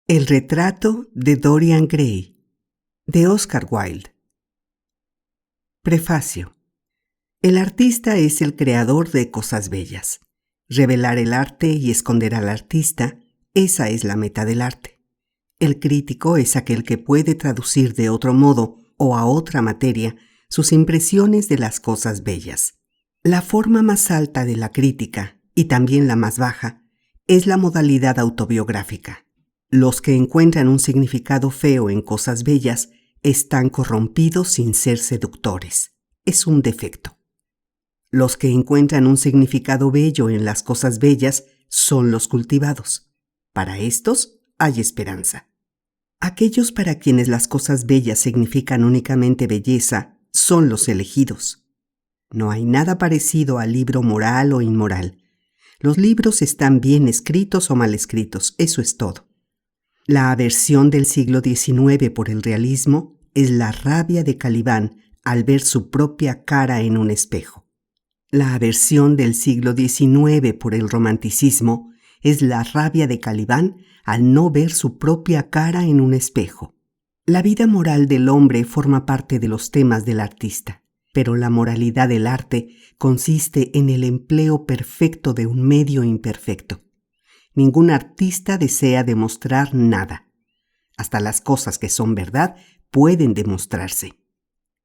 El retrato de Dorian Gray, de Oscar Wilde. Prefacio. El artista es el creador de cosas bellas. Revelar el arte y esconder al artista, esa es la meta del arte. El crítico es aquel que puede traducir de otro modo o a otra materia sus impresiones de las cosas bellas. La forma más alta de la crítica, y también la más baja, es la modalidad autobiográfica. Los que encuentran un significado feo en cosas bellas están corrompidos sin ser seductores. Es un defecto. Los que encuentran un significado bello en las cosas bellas son los cultivados. Para estos hay esperanza. Aquellos para quienes las cosas bellas significan únicamente belleza son los elegidos. No hay nada parecido al libro moral o inmoral. Los libros están bien escritos o mal escritos, eso es todo. La aversión del siglo XIX por el realismo es la rabia de Calibán al ver su propia cara en un espejo. La aversión del siglo XIX por el romanticismo es la rabia de Calibán al no ver su propia cara en un espejo. La vida moral del hombre forma parte de los temas del artista, pero la moralidad del arte consiste en el empleo perfecto de un medio imperfecto. Ningún artista desea demostrar nada. Hasta las cosas que son verdad pueden demostrarse.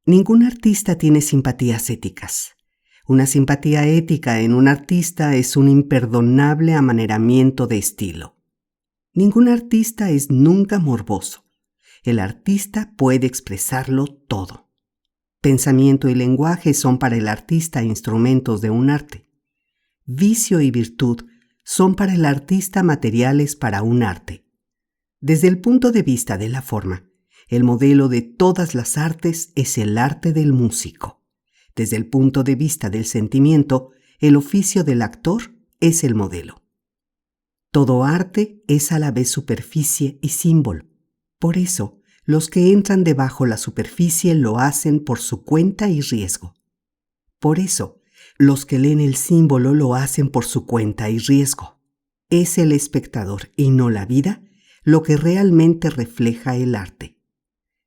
Ningún artista tiene simpatías éticas. Una simpatía ética en un artista es un imperdonable amaneramiento de estilo. Ningún artista es nunca morboso. El artista puede expresarlo todo. Pensamiento y lenguaje son para el artista instrumentos de un arte. Vicio y virtud son para el artista materiales para un arte. Desde el punto de vista de la forma, el modelo de todas las artes es el arte del músico. Desde el punto de vista del sentimiento, el oficio del actor es el modelo. Todo arte es a la vez superficie y símbolo. Por eso, los que entran debajo la superficie lo hacen por su cuenta y riesgo. Por eso, los que leen el símbolo lo hacen por su cuenta y riesgo. Es el espectador y no la vida lo que realmente refleja el arte.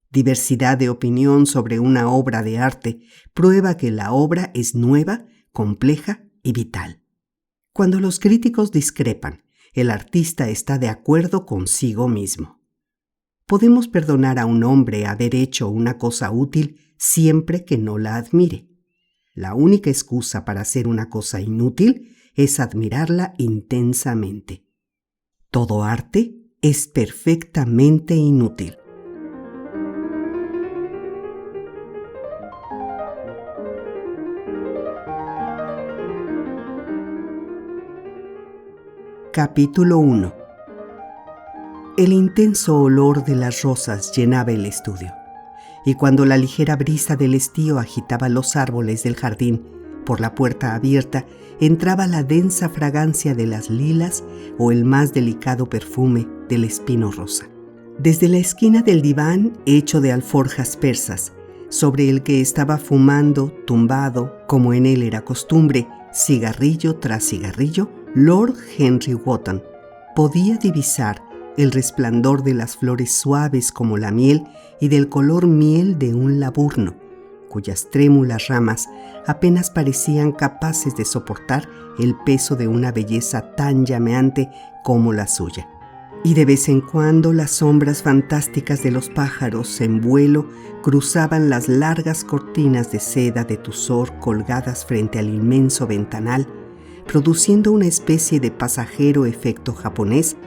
Diversidad de opinión sobre una obra de arte prueba que la obra es nueva, compleja y vital. Cuando los críticos discrepan, el artista está de acuerdo consigo mismo. Podemos perdonar a un hombre haber hecho una cosa útil siempre que no la admire. La única excusa para hacer una cosa inútil es admirarla intensamente. Todo arte es perfectamente inútil. Capítulo 1. El intenso olor de las rosas llenaba el estudio, y cuando la ligera brisa del estío agitaba los árboles del jardín, por la puerta abierta entraba la densa fragancia de las lilas o el más delicado perfume del espino rosa. Desde la esquina del diván hecho de alforjas persas, sobre el que estaba fumando, tumbado, como en él era costumbre, cigarrillo tras cigarrillo, Lord Henry Wotton podía divisar el resplandor de las flores suaves como la miel y del color miel de un laburno, cuyas trémulas ramas apenas parecían capaces de soportar el peso de una belleza tan llameante como la suya. Y de vez en cuando las sombras fantásticas de los pájaros en vuelo cruzaban las largas cortinas de seda de tusor colgadas frente al inmenso ventanal, produciendo una especie de pasajero efecto japonés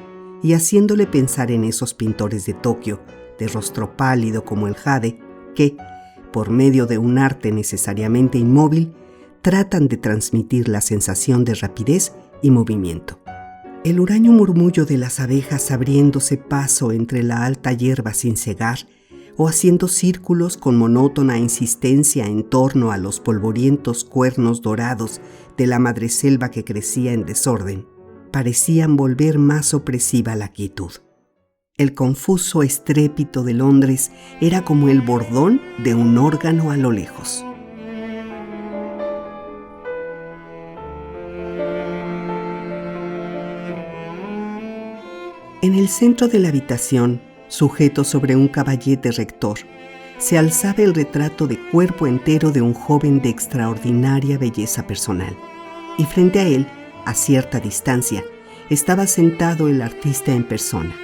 y haciéndole pensar en esos pintores de Tokio, de rostro pálido como el jade, que, por medio de un arte necesariamente inmóvil, tratan de transmitir la sensación de rapidez y movimiento. El huraño murmullo de las abejas abriéndose paso entre la alta hierba sin cegar o haciendo círculos con monótona insistencia en torno a los polvorientos cuernos dorados de la madreselva que crecía en desorden, parecían volver más opresiva la quietud. El confuso estrépito de Londres era como el bordón de un órgano a lo lejos. En el centro de la habitación, sujeto sobre un caballete rector, se alzaba el retrato de cuerpo entero de un joven de extraordinaria belleza personal. Y frente a él, a cierta distancia, estaba sentado el artista en persona,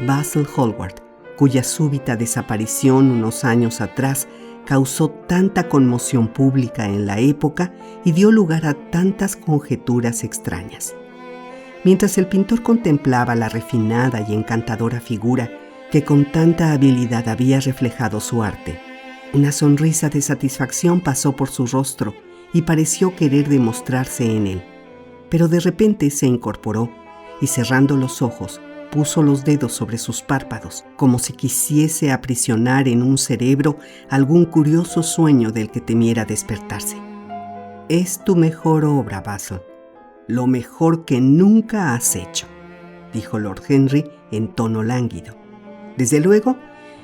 Basil Hallward, cuya súbita desaparición unos años atrás causó tanta conmoción pública en la época y dio lugar a tantas conjeturas extrañas. Mientras el pintor contemplaba la refinada y encantadora figura que con tanta habilidad había reflejado su arte, una sonrisa de satisfacción pasó por su rostro y pareció querer demostrarse en él. Pero de repente se incorporó y, cerrando los ojos, puso los dedos sobre sus párpados, como si quisiese aprisionar en un cerebro algún curioso sueño del que temiera despertarse. «Es tu mejor obra, Basil, lo mejor que nunca has hecho», dijo Lord Henry en tono lánguido. «Desde luego,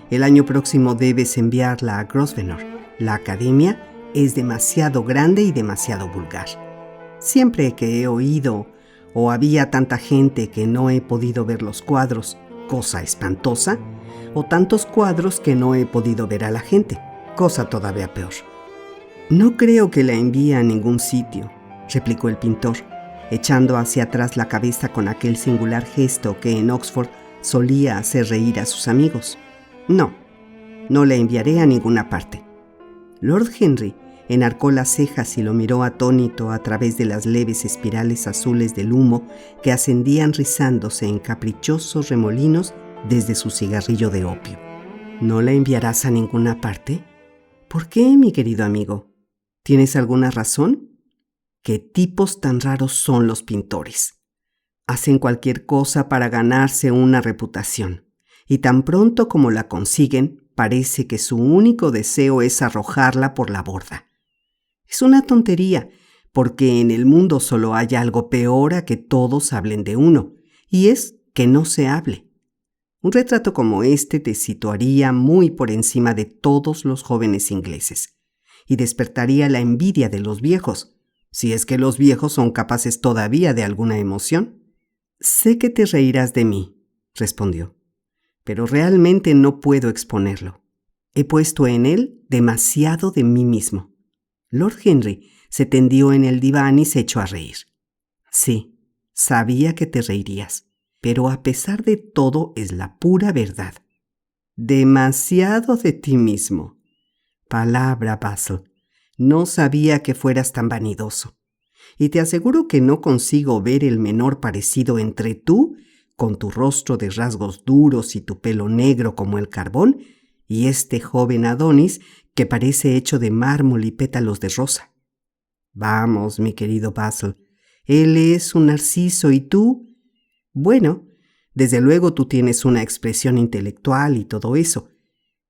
el año próximo debes enviarla a Grosvenor. La academia es demasiado grande y demasiado vulgar. Siempre que he oído o había tanta gente que no he podido ver los cuadros, cosa espantosa, o tantos cuadros que no he podido ver a la gente, cosa todavía peor». «No creo que la envíe a ningún sitio», replicó el pintor, echando hacia atrás la cabeza con aquel singular gesto que en Oxford solía hacer reír a sus amigos. «No la enviaré a ninguna parte». Lord Henry enarcó las cejas y lo miró atónito a través de las leves espirales azules del humo que ascendían rizándose en caprichosos remolinos desde su cigarrillo de opio. «¿No la enviarás a ninguna parte? ¿Por qué, mi querido amigo? ¿Tienes alguna razón? ¿Qué tipos tan raros son los pintores? Hacen cualquier cosa para ganarse una reputación, y tan pronto como la consiguen, parece que su único deseo es arrojarla por la borda. Es una tontería, porque en el mundo solo hay algo peor a que todos hablen de uno, y es que no se hable. Un retrato como este te situaría muy por encima de todos los jóvenes ingleses, y despertaría la envidia de los viejos, si es que los viejos son capaces todavía de alguna emoción». «Sé que te reirás de mí», respondió, «pero realmente no puedo exponerlo. He puesto en él demasiado de mí mismo». Lord Henry se tendió en el diván y se echó a reír. «Sí, sabía que te reirías, pero a pesar de todo es la pura verdad. Demasiado de ti mismo. Palabra, Basil, no sabía que fueras tan vanidoso. Y te aseguro que no consigo ver el menor parecido entre tú, con tu rostro de rasgos duros y tu pelo negro como el carbón, y este joven Adonis que parece hecho de mármol y pétalos de rosa. Vamos, mi querido Basil, él es un narciso y tú, bueno, desde luego tú tienes una expresión intelectual y todo eso,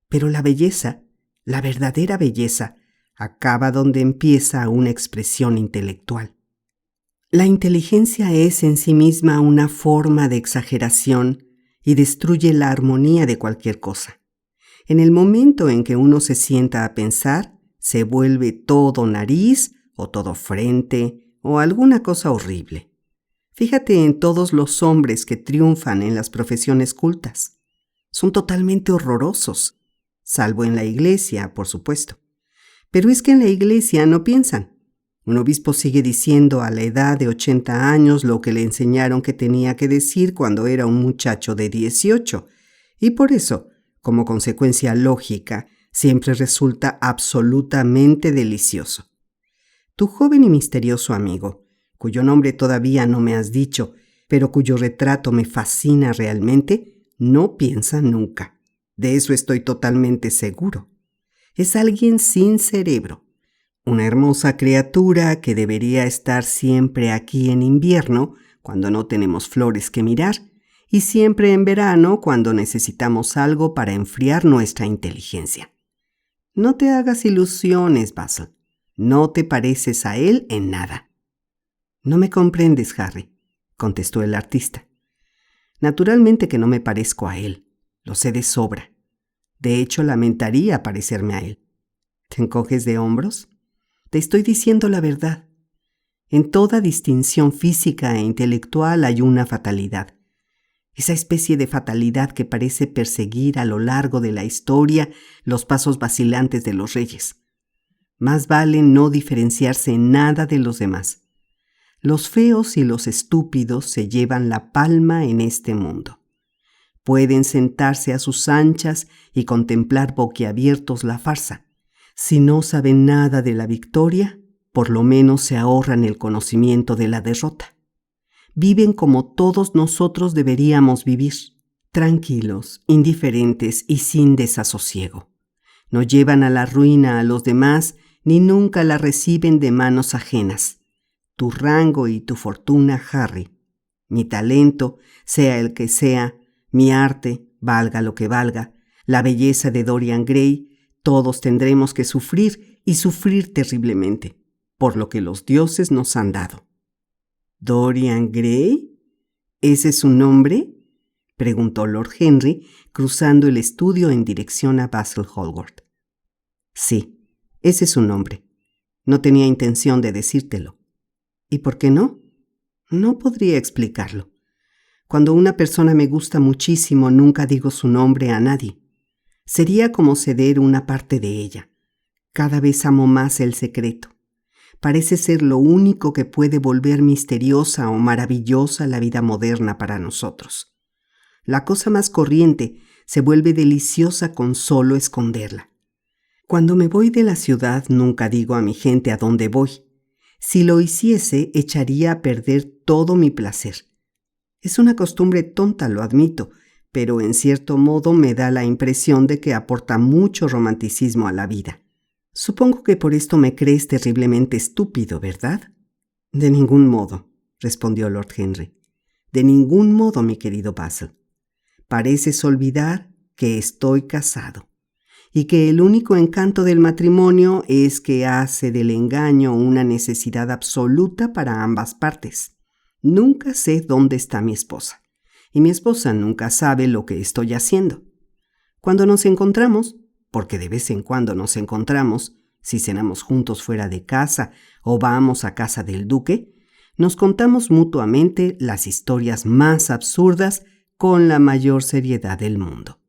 pero la belleza, la verdadera belleza, acaba donde empieza una expresión intelectual. La inteligencia es en sí misma una forma de exageración y destruye la armonía de cualquier cosa. En el momento en que uno se sienta a pensar, se vuelve todo nariz o todo frente o alguna cosa horrible. Fíjate en todos los hombres que triunfan en las profesiones cultas. Son totalmente horrorosos, salvo en la iglesia, por supuesto. Pero es que en la iglesia no piensan. Un obispo sigue diciendo a la edad de 80 años lo que le enseñaron que tenía que decir cuando era un muchacho de 18, y por eso, como consecuencia lógica, siempre resulta absolutamente delicioso. Tu joven y misterioso amigo, cuyo nombre todavía no me has dicho, pero cuyo retrato me fascina realmente, no piensa nunca. De eso estoy totalmente seguro. Es alguien sin cerebro. Una hermosa criatura que debería estar siempre aquí en invierno, cuando no tenemos flores que mirar, y siempre en verano, cuando necesitamos algo para enfriar nuestra inteligencia. No te hagas ilusiones, Basil. No te pareces a él en nada. «No me comprendes, Harry», contestó el artista. «Naturalmente que no me parezco a él. Lo sé de sobra. De hecho, lamentaría parecerme a él». ¿Te encoges de hombros? Te estoy diciendo la verdad. En toda distinción física e intelectual hay una fatalidad. esa especie de fatalidad que parece perseguir a lo largo de la historia los pasos vacilantes de los reyes. Más vale no diferenciarse en nada de los demás. Los feos y los estúpidos se llevan la palma en este mundo. Pueden sentarse a sus anchas y contemplar boquiabiertos la farsa. Si no saben nada de la victoria, por lo menos se ahorran el conocimiento de la derrota. Viven como todos nosotros deberíamos vivir, tranquilos, indiferentes y sin desasosiego. No llevan a la ruina a los demás ni nunca la reciben de manos ajenas. Tu rango y tu fortuna, Harry, mi talento, sea el que sea, mi arte, valga lo que valga, la belleza de Dorian Gray, todos tendremos que sufrir y sufrir terriblemente, por lo que los dioses nos han dado. ¿Dorian Gray? ¿Ese es su nombre?, preguntó Lord Henry, cruzando el estudio en dirección a Basil Hallward. Sí, ese es su nombre. No tenía intención de decírtelo. ¿Y por qué no? No podría explicarlo. Cuando una persona me gusta muchísimo, nunca digo su nombre a nadie. Sería como ceder una parte de ella. Cada vez amo más el secreto. Parece ser lo único que puede volver misteriosa o maravillosa la vida moderna para nosotros. La cosa más corriente se vuelve deliciosa con solo esconderla. Cuando me voy de la ciudad nunca digo a mi gente a dónde voy. Si lo hiciese, echaría a perder todo mi placer. Es una costumbre tonta, lo admito, pero en cierto modo me da la impresión de que aporta mucho romanticismo a la vida. Supongo que por esto me crees terriblemente estúpido, ¿verdad? De ningún modo, respondió Lord Henry. De ningún modo, mi querido Basil. Pareces olvidar que estoy casado y que el único encanto del matrimonio es que hace del engaño una necesidad absoluta para ambas partes. Nunca sé dónde está mi esposa y mi esposa nunca sabe lo que estoy haciendo. Cuando nos encontramos, porque de vez en cuando nos encontramos, si cenamos juntos fuera de casa o vamos a casa del duque, nos contamos mutuamente las historias más absurdas con la mayor seriedad del mundo.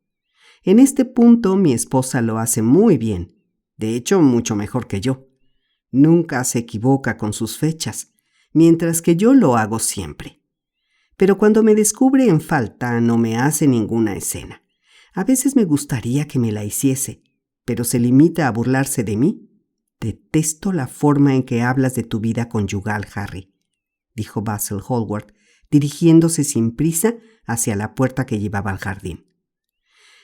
En este punto mi esposa lo hace muy bien, de hecho mucho mejor que yo. Nunca se equivoca con sus fechas, mientras que yo lo hago siempre. Pero cuando me descubre en falta no me hace ninguna escena. A veces me gustaría que me la hiciese, pero se limita a burlarse de mí. Detesto la forma en que hablas de tu vida conyugal, Harry, dijo Basil Hallward, dirigiéndose sin prisa hacia la puerta que llevaba al jardín.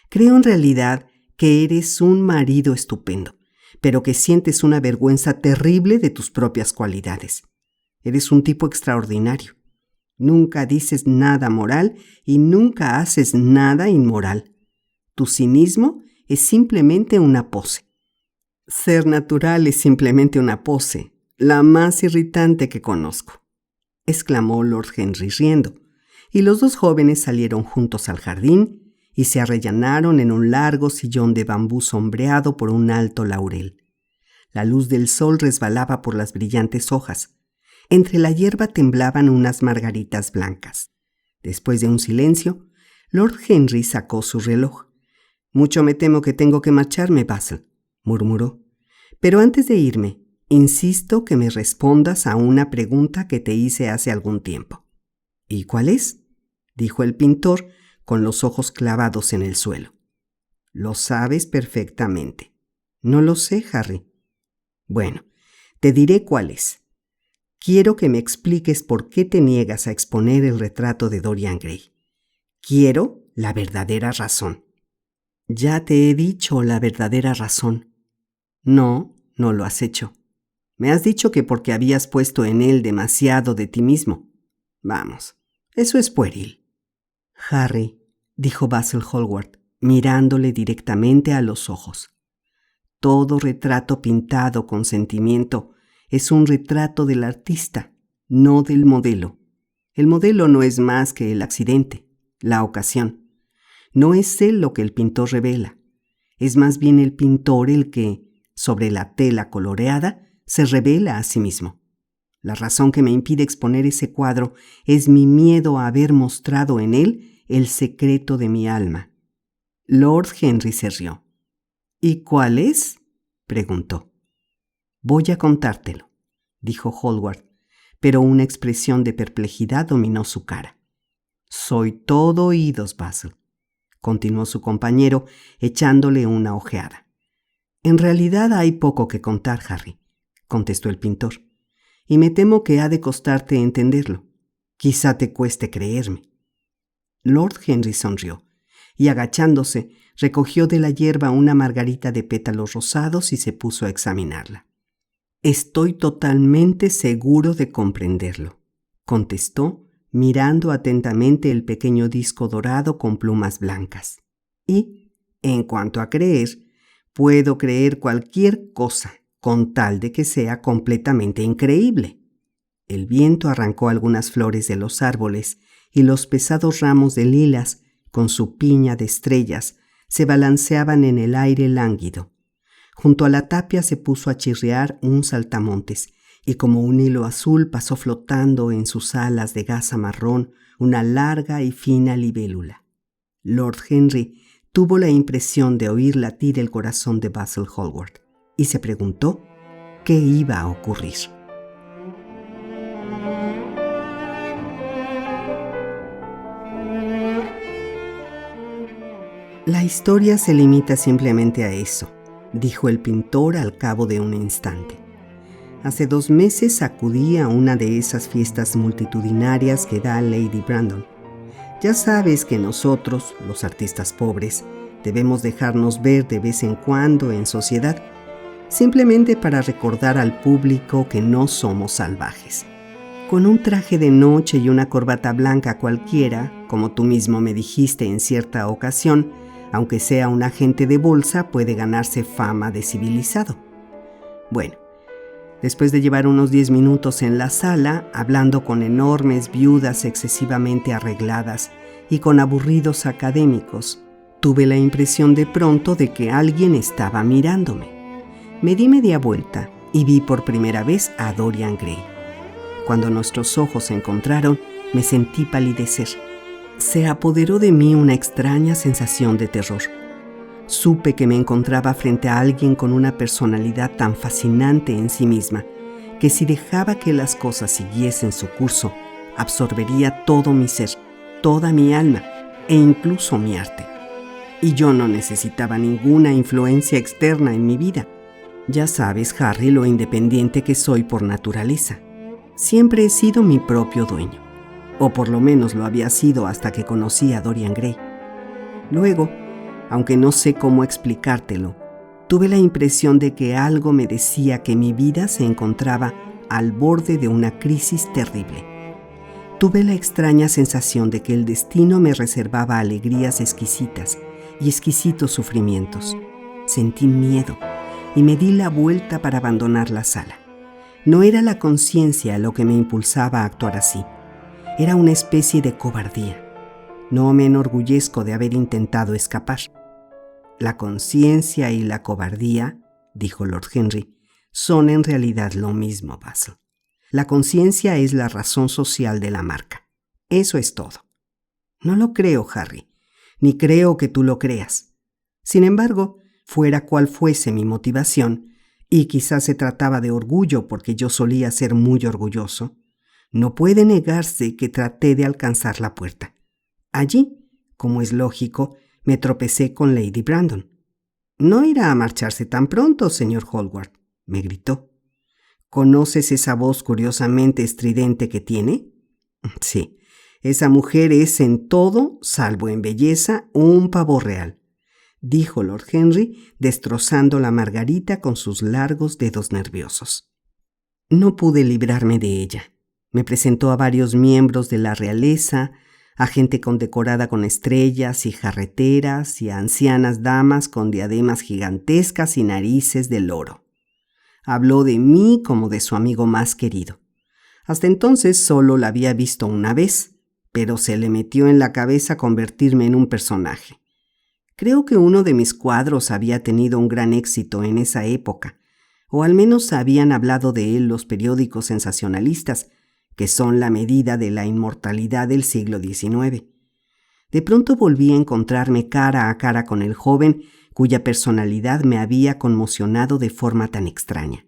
Creo en realidad que eres un marido estupendo, pero que sientes una vergüenza terrible de tus propias cualidades. Eres un tipo extraordinario. Nunca dices nada moral y nunca haces nada inmoral. Tu cinismo es simplemente una pose. Ser natural es simplemente una pose, la más irritante que conozco, exclamó Lord Henry riendo, y los dos jóvenes salieron juntos al jardín y se arrellanaron en un largo sillón de bambú sombreado por un alto laurel. La luz del sol resbalaba por las brillantes hojas. Entre la hierba temblaban unas margaritas blancas. Después de un silencio, Lord Henry sacó su reloj. «Mucho me temo que tengo que marcharme, Basil», murmuró. «Pero antes de irme, insisto que me respondas a una pregunta que te hice hace algún tiempo». «¿Y cuál es?», dijo el pintor, con los ojos clavados en el suelo. «Lo sabes perfectamente». «No lo sé, Harry». «Bueno, te diré cuál es. Quiero que me expliques por qué te niegas a exponer el retrato de Dorian Gray. Quiero la verdadera razón». «Ya te he dicho la verdadera razón». «No, no lo has hecho. Me has dicho que porque habías puesto en él demasiado de ti mismo. Vamos, eso es pueril». «Harry», dijo Basil Hallward, mirándole directamente a los ojos, «todo retrato pintado con sentimiento es un retrato del artista, no del modelo. El modelo no es más que el accidente, la ocasión. No es él lo que el pintor revela. Es más bien el pintor el que, sobre la tela coloreada, se revela a sí mismo. La razón que me impide exponer ese cuadro es mi miedo a haber mostrado en él el secreto de mi alma. Lord Henry se rió. ¿Y cuál es?, preguntó. Voy a contártelo, dijo Hallward, pero una expresión de perplejidad dominó su cara. Soy todo oídos, Basil, continuó su compañero, echándole una ojeada. En realidad hay poco que contar, Harry, contestó el pintor, y me temo que ha de costarte entenderlo. Quizá te cueste creerme. Lord Henry sonrió, y agachándose, recogió de la hierba una margarita de pétalos rosados y se puso a examinarla. Estoy totalmente seguro de comprenderlo, contestó, mirando atentamente el pequeño disco dorado con plumas blancas. Y, en cuanto a creer, puedo creer cualquier cosa, con tal de que sea completamente increíble. El viento arrancó algunas flores de los árboles y los pesados ramos de lilas, con su piña de estrellas, se balanceaban en el aire lánguido. Junto a la tapia se puso a chirriar un saltamontes, y como un hilo azul pasó flotando en sus alas de gasa marrón una larga y fina libélula. Lord Henry tuvo la impresión de oír latir el corazón de Basil Hallward, y se preguntó qué iba a ocurrir. La historia se limita simplemente a eso, dijo el pintor al cabo de un instante. Hace 2 meses acudí a una de esas fiestas multitudinarias que da Lady Brandon. Ya sabes que nosotros, los artistas pobres, debemos dejarnos ver de vez en cuando en sociedad, simplemente para recordar al público que no somos salvajes. Con un traje de noche y una corbata blanca cualquiera, como tú mismo me dijiste en cierta ocasión, aunque sea un agente de bolsa, puede ganarse fama de civilizado. Bueno, después de llevar unos 10 minutos en la sala, hablando con enormes viudas excesivamente arregladas y con aburridos académicos, tuve la impresión de pronto de que alguien estaba mirándome. Me di media vuelta y vi por primera vez a Dorian Gray. Cuando nuestros ojos se encontraron, me sentí palidecer. Se apoderó de mí una extraña sensación de terror. Supe que me encontraba frente a alguien con una personalidad tan fascinante en sí misma, que si dejaba que las cosas siguiesen su curso, absorbería todo mi ser, toda mi alma e incluso mi arte. Y yo no necesitaba ninguna influencia externa en mi vida. Ya sabes, Harry, lo independiente que soy por naturaleza. Siempre he sido mi propio dueño. O por lo menos lo había sido hasta que conocí a Dorian Gray. Luego, aunque no sé cómo explicártelo, tuve la impresión de que algo me decía que mi vida se encontraba al borde de una crisis terrible. Tuve la extraña sensación de que el destino me reservaba alegrías exquisitas y exquisitos sufrimientos. Sentí miedo y me di la vuelta para abandonar la sala. No era la conciencia lo que me impulsaba a actuar así. Era una especie de cobardía. No me enorgullezco de haber intentado escapar. La conciencia y la cobardía, dijo Lord Henry, son en realidad lo mismo, Basil. La conciencia es la razón social de la marca. Eso es todo. No lo creo, Harry, ni creo que tú lo creas. Sin embargo, fuera cual fuese mi motivación, y quizás se trataba de orgullo porque yo solía ser muy orgulloso, no puede negarse que traté de alcanzar la puerta. Allí, como es lógico, me tropecé con Lady Brandon. «No irá a marcharse tan pronto, señor Hallward», me gritó. «¿Conoces esa voz curiosamente estridente que tiene? Sí, esa mujer es en todo, salvo en belleza, un pavo real», dijo Lord Henry, destrozando la margarita con sus largos dedos nerviosos. No pude librarme de ella. Me presentó a varios miembros de la realeza, a gente condecorada con estrellas y jarreteras y a ancianas damas con diademas gigantescas y narices de loro. Habló de mí como de su amigo más querido. Hasta entonces solo la había visto una vez, pero se le metió en la cabeza convertirme en un personaje. Creo que uno de mis cuadros había tenido un gran éxito en esa época, o al menos habían hablado de él los periódicos sensacionalistas, que son la medida de la inmortalidad del siglo XIX. De pronto volví a encontrarme cara a cara con el joven cuya personalidad me había conmocionado de forma tan extraña.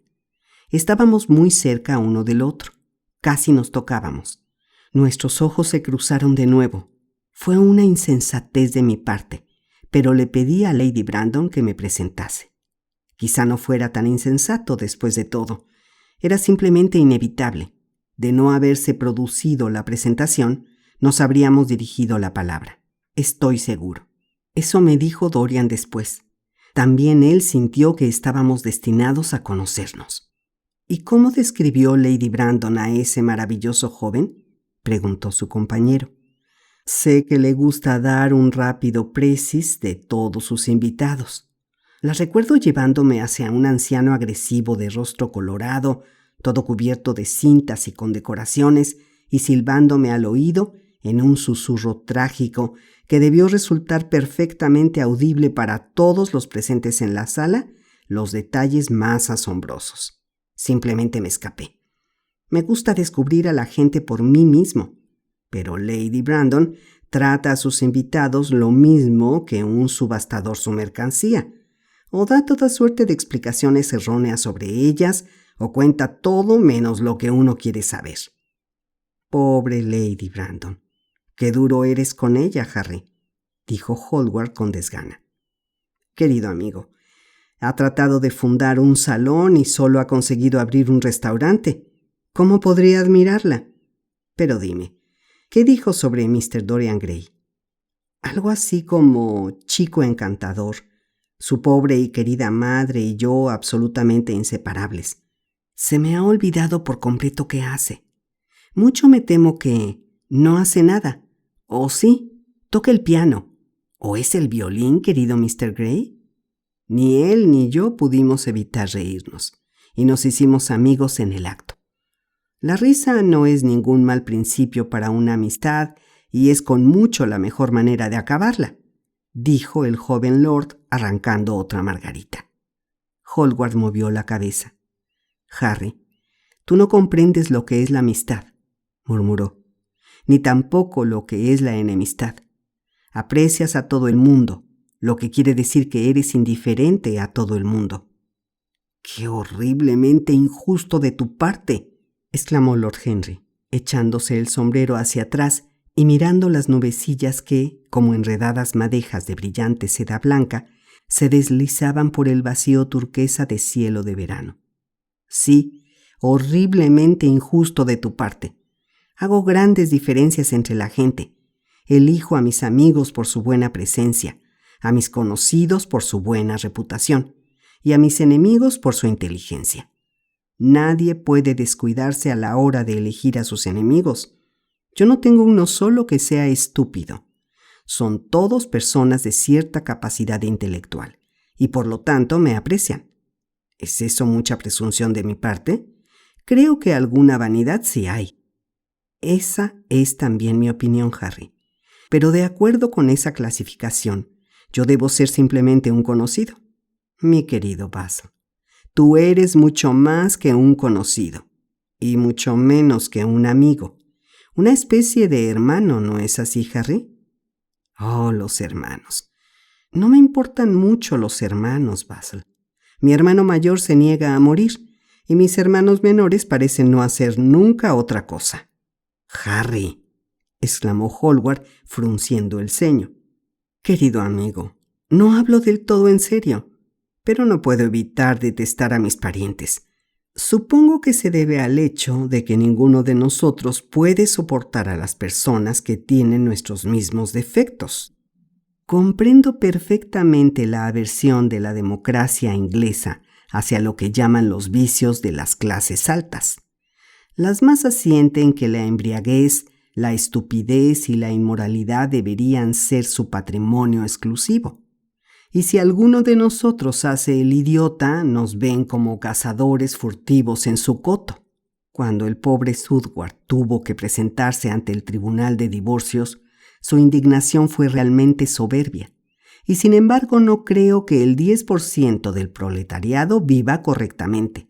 Estábamos muy cerca uno del otro, casi nos tocábamos. Nuestros ojos se cruzaron de nuevo. Fue una insensatez de mi parte, pero le pedí a Lady Brandon que me presentase. Quizá no fuera tan insensato después de todo. Era simplemente inevitable. De no haberse producido la presentación, nos habríamos dirigido la palabra. Estoy seguro. Eso me dijo Dorian después. También él sintió que estábamos destinados a conocernos. ¿Y cómo describió Lady Brandon a ese maravilloso joven?, preguntó su compañero. Sé que le gusta dar un rápido précis de todos sus invitados. La recuerdo llevándome hacia un anciano agresivo de rostro colorado, todo cubierto de cintas y condecoraciones, y silbándome al oído, en un susurro trágico que debió resultar perfectamente audible para todos los presentes en la sala, los detalles más asombrosos. Simplemente me escapé. Me gusta descubrir a la gente por mí mismo, pero Lady Brandon trata a sus invitados lo mismo que un subastador su mercancía, o da toda suerte de explicaciones erróneas sobre ellas, o cuenta todo menos lo que uno quiere saber. Pobre Lady Brandon. Qué duro eres con ella, Harry, dijo Hallward con desgana. Querido amigo, ha tratado de fundar un salón y solo ha conseguido abrir un restaurante. ¿Cómo podría admirarla? Pero dime, ¿qué dijo sobre Mr. Dorian Gray? Algo así como chico encantador, su pobre y querida madre y yo absolutamente inseparables. Se me ha olvidado por completo qué hace. Mucho me temo que no hace nada. O sí, toca el piano. ¿O es el violín, querido Mr. Gray? Ni él ni yo pudimos evitar reírnos, y nos hicimos amigos en el acto. La risa no es ningún mal principio para una amistad, y es con mucho la mejor manera de acabarla, dijo el joven lord arrancando otra margarita. Hallward movió la cabeza. Harry, tú no comprendes lo que es la amistad, murmuró, ni tampoco lo que es la enemistad. Aprecias a todo el mundo, lo que quiere decir que eres indiferente a todo el mundo. ¡Qué horriblemente injusto de tu parte!, exclamó Lord Henry, echándose el sombrero hacia atrás y mirando las nubecillas que, como enredadas madejas de brillante seda blanca, se deslizaban por el vacío turquesa de cielo de verano. Sí, horriblemente injusto de tu parte. Hago grandes diferencias entre la gente. Elijo a mis amigos por su buena presencia, a mis conocidos por su buena reputación y a mis enemigos por su inteligencia. Nadie puede descuidarse a la hora de elegir a sus enemigos. Yo no tengo uno solo que sea estúpido. Son todos personas de cierta capacidad intelectual y por lo tanto me aprecian. ¿Es eso mucha presunción de mi parte? Creo que alguna vanidad sí hay. Esa es también mi opinión, Harry. Pero de acuerdo con esa clasificación, yo debo ser simplemente un conocido. Mi querido Basil, tú eres mucho más que un conocido, y mucho menos que un amigo. Una especie de hermano, ¿no es así, Harry? Oh, los hermanos. No me importan mucho los hermanos, Basil. Mi hermano mayor se niega a morir, y mis hermanos menores parecen no hacer nunca otra cosa. Harry, exclamó Hallward, frunciendo el ceño. Querido amigo, no hablo del todo en serio, pero no puedo evitar detestar a mis parientes. Supongo que se debe al hecho de que ninguno de nosotros puede soportar a las personas que tienen nuestros mismos defectos. Comprendo perfectamente la aversión de la democracia inglesa hacia lo que llaman los vicios de las clases altas. Las masas sienten que la embriaguez, la estupidez y la inmoralidad deberían ser su patrimonio exclusivo. Y si alguno de nosotros hace el idiota, nos ven como cazadores furtivos en su coto. Cuando el pobre Southwark tuvo que presentarse ante el tribunal de divorcios, su indignación fue realmente soberbia. Y sin embargo no creo que el 10% del proletariado viva correctamente.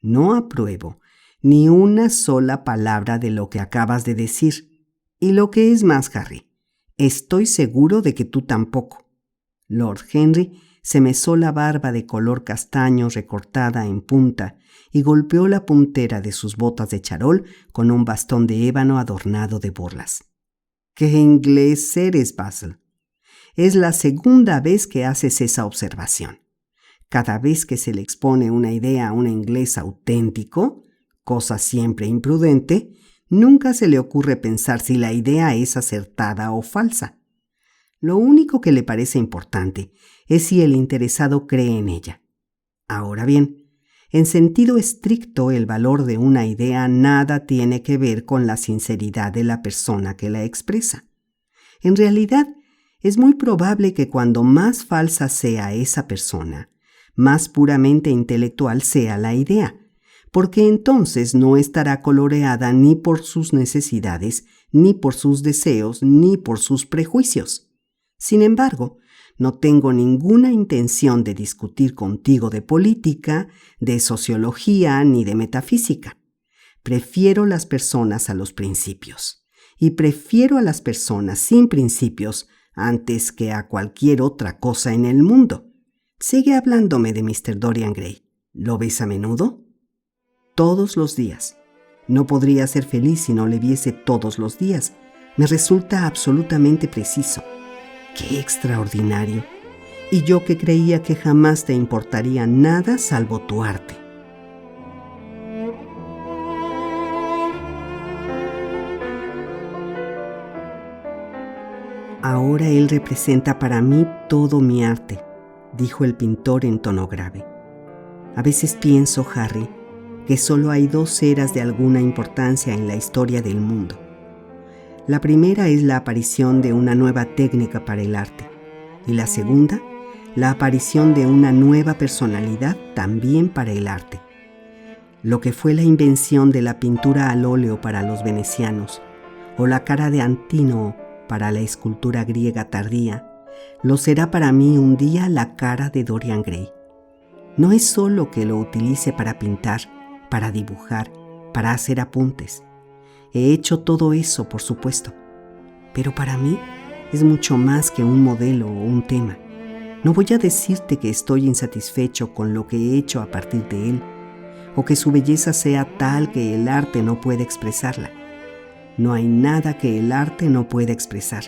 No apruebo ni una sola palabra de lo que acabas de decir. Y lo que es más, Harry, Estoy seguro de que tú tampoco. Lord Henry se mesó la barba de color castaño recortada en punta y golpeó la puntera de sus botas de charol con un bastón de ébano adornado de borlas. ¡Qué inglés eres, Basil! Es la segunda vez que haces esa observación. Cada vez que se le expone una idea a un inglés auténtico, cosa siempre imprudente, nunca se le ocurre pensar si la idea es acertada o falsa. Lo único que le parece importante es si el interesado cree en ella. Ahora bien, en sentido estricto, el valor de una idea nada tiene que ver con la sinceridad de la persona que la expresa. En realidad, es muy probable que cuando más falsa sea esa persona, más puramente intelectual sea la idea, porque entonces no estará coloreada ni por sus necesidades, ni por sus deseos, ni por sus prejuicios. Sin embargo, no tengo ninguna intención de discutir contigo de política, de sociología ni de metafísica. Prefiero las personas a los principios, y prefiero a las personas sin principios antes que a cualquier otra cosa en el mundo. Sigue hablándome de Mr. Dorian Gray. ¿Lo ves a menudo? Todos los días. No podría ser feliz si no le viese todos los días. Me resulta absolutamente preciso. ¡Qué extraordinario! Y yo que creía que jamás te importaría nada salvo tu arte. Ahora él representa para mí todo mi arte, dijo el pintor en tono grave. A veces pienso, Harry, que solo hay dos eras de alguna importancia en la historia del mundo. La primera es la aparición de una nueva técnica para el arte, y la segunda, la aparición de una nueva personalidad también para el arte. Lo que fue la invención de la pintura al óleo para los venecianos, o la cara de Antínoe para la escultura griega tardía, lo será para mí un día la cara de Dorian Gray. No es solo que lo utilice para pintar, para dibujar, para hacer apuntes. He hecho todo eso, por supuesto, pero para mí es mucho más que un modelo o un tema. No voy a decirte que estoy insatisfecho con lo que he hecho a partir de él, o que su belleza sea tal que el arte no puede expresarla. No hay nada que el arte no pueda expresar.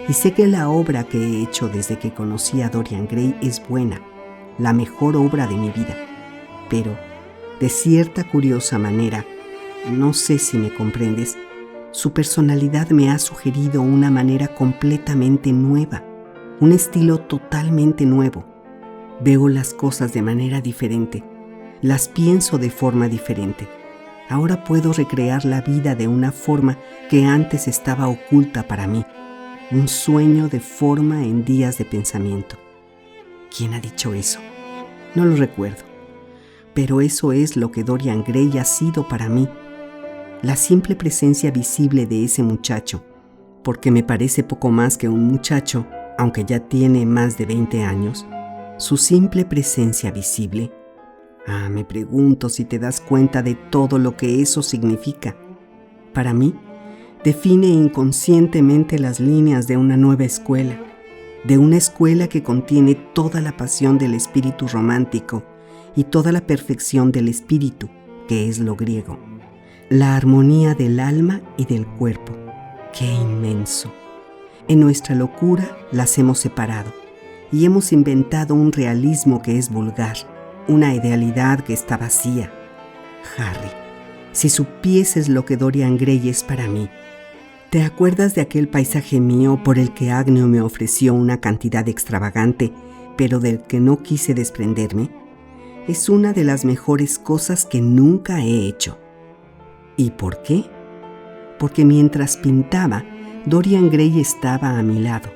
Y sé que la obra que he hecho desde que conocí a Dorian Gray es buena, la mejor obra de mi vida. Pero, de cierta curiosa manera, no sé si me comprendes, su personalidad me ha sugerido una manera completamente nueva, un estilo totalmente nuevo. Veo las cosas de manera diferente, las pienso de forma diferente. Ahora puedo recrear la vida de una forma que antes estaba oculta para mí, un sueño de forma en días de pensamiento. ¿Quién ha dicho eso? No lo recuerdo, pero eso es lo que Dorian Gray ha sido para mí. La simple presencia visible de ese muchacho, porque me parece poco más que un muchacho, aunque ya tiene más de 20 años, su simple presencia visible. Me pregunto si te das cuenta de todo lo que eso significa. Para mí, define inconscientemente las líneas de una nueva escuela, de una escuela que contiene toda la pasión del espíritu romántico y toda la perfección del espíritu, que es lo griego. La armonía del alma y del cuerpo. ¡Qué inmenso! En nuestra locura las hemos separado y hemos inventado un realismo que es vulgar, una idealidad que está vacía. Harry, si supieses lo que Dorian Gray es para mí. ¿Te acuerdas de aquel paisaje mío por el que Agnew me ofreció una cantidad extravagante, pero del que no quise desprenderme? Es una de las mejores cosas que nunca he hecho. ¿Y por qué? Porque mientras pintaba, Dorian Gray estaba a mi lado.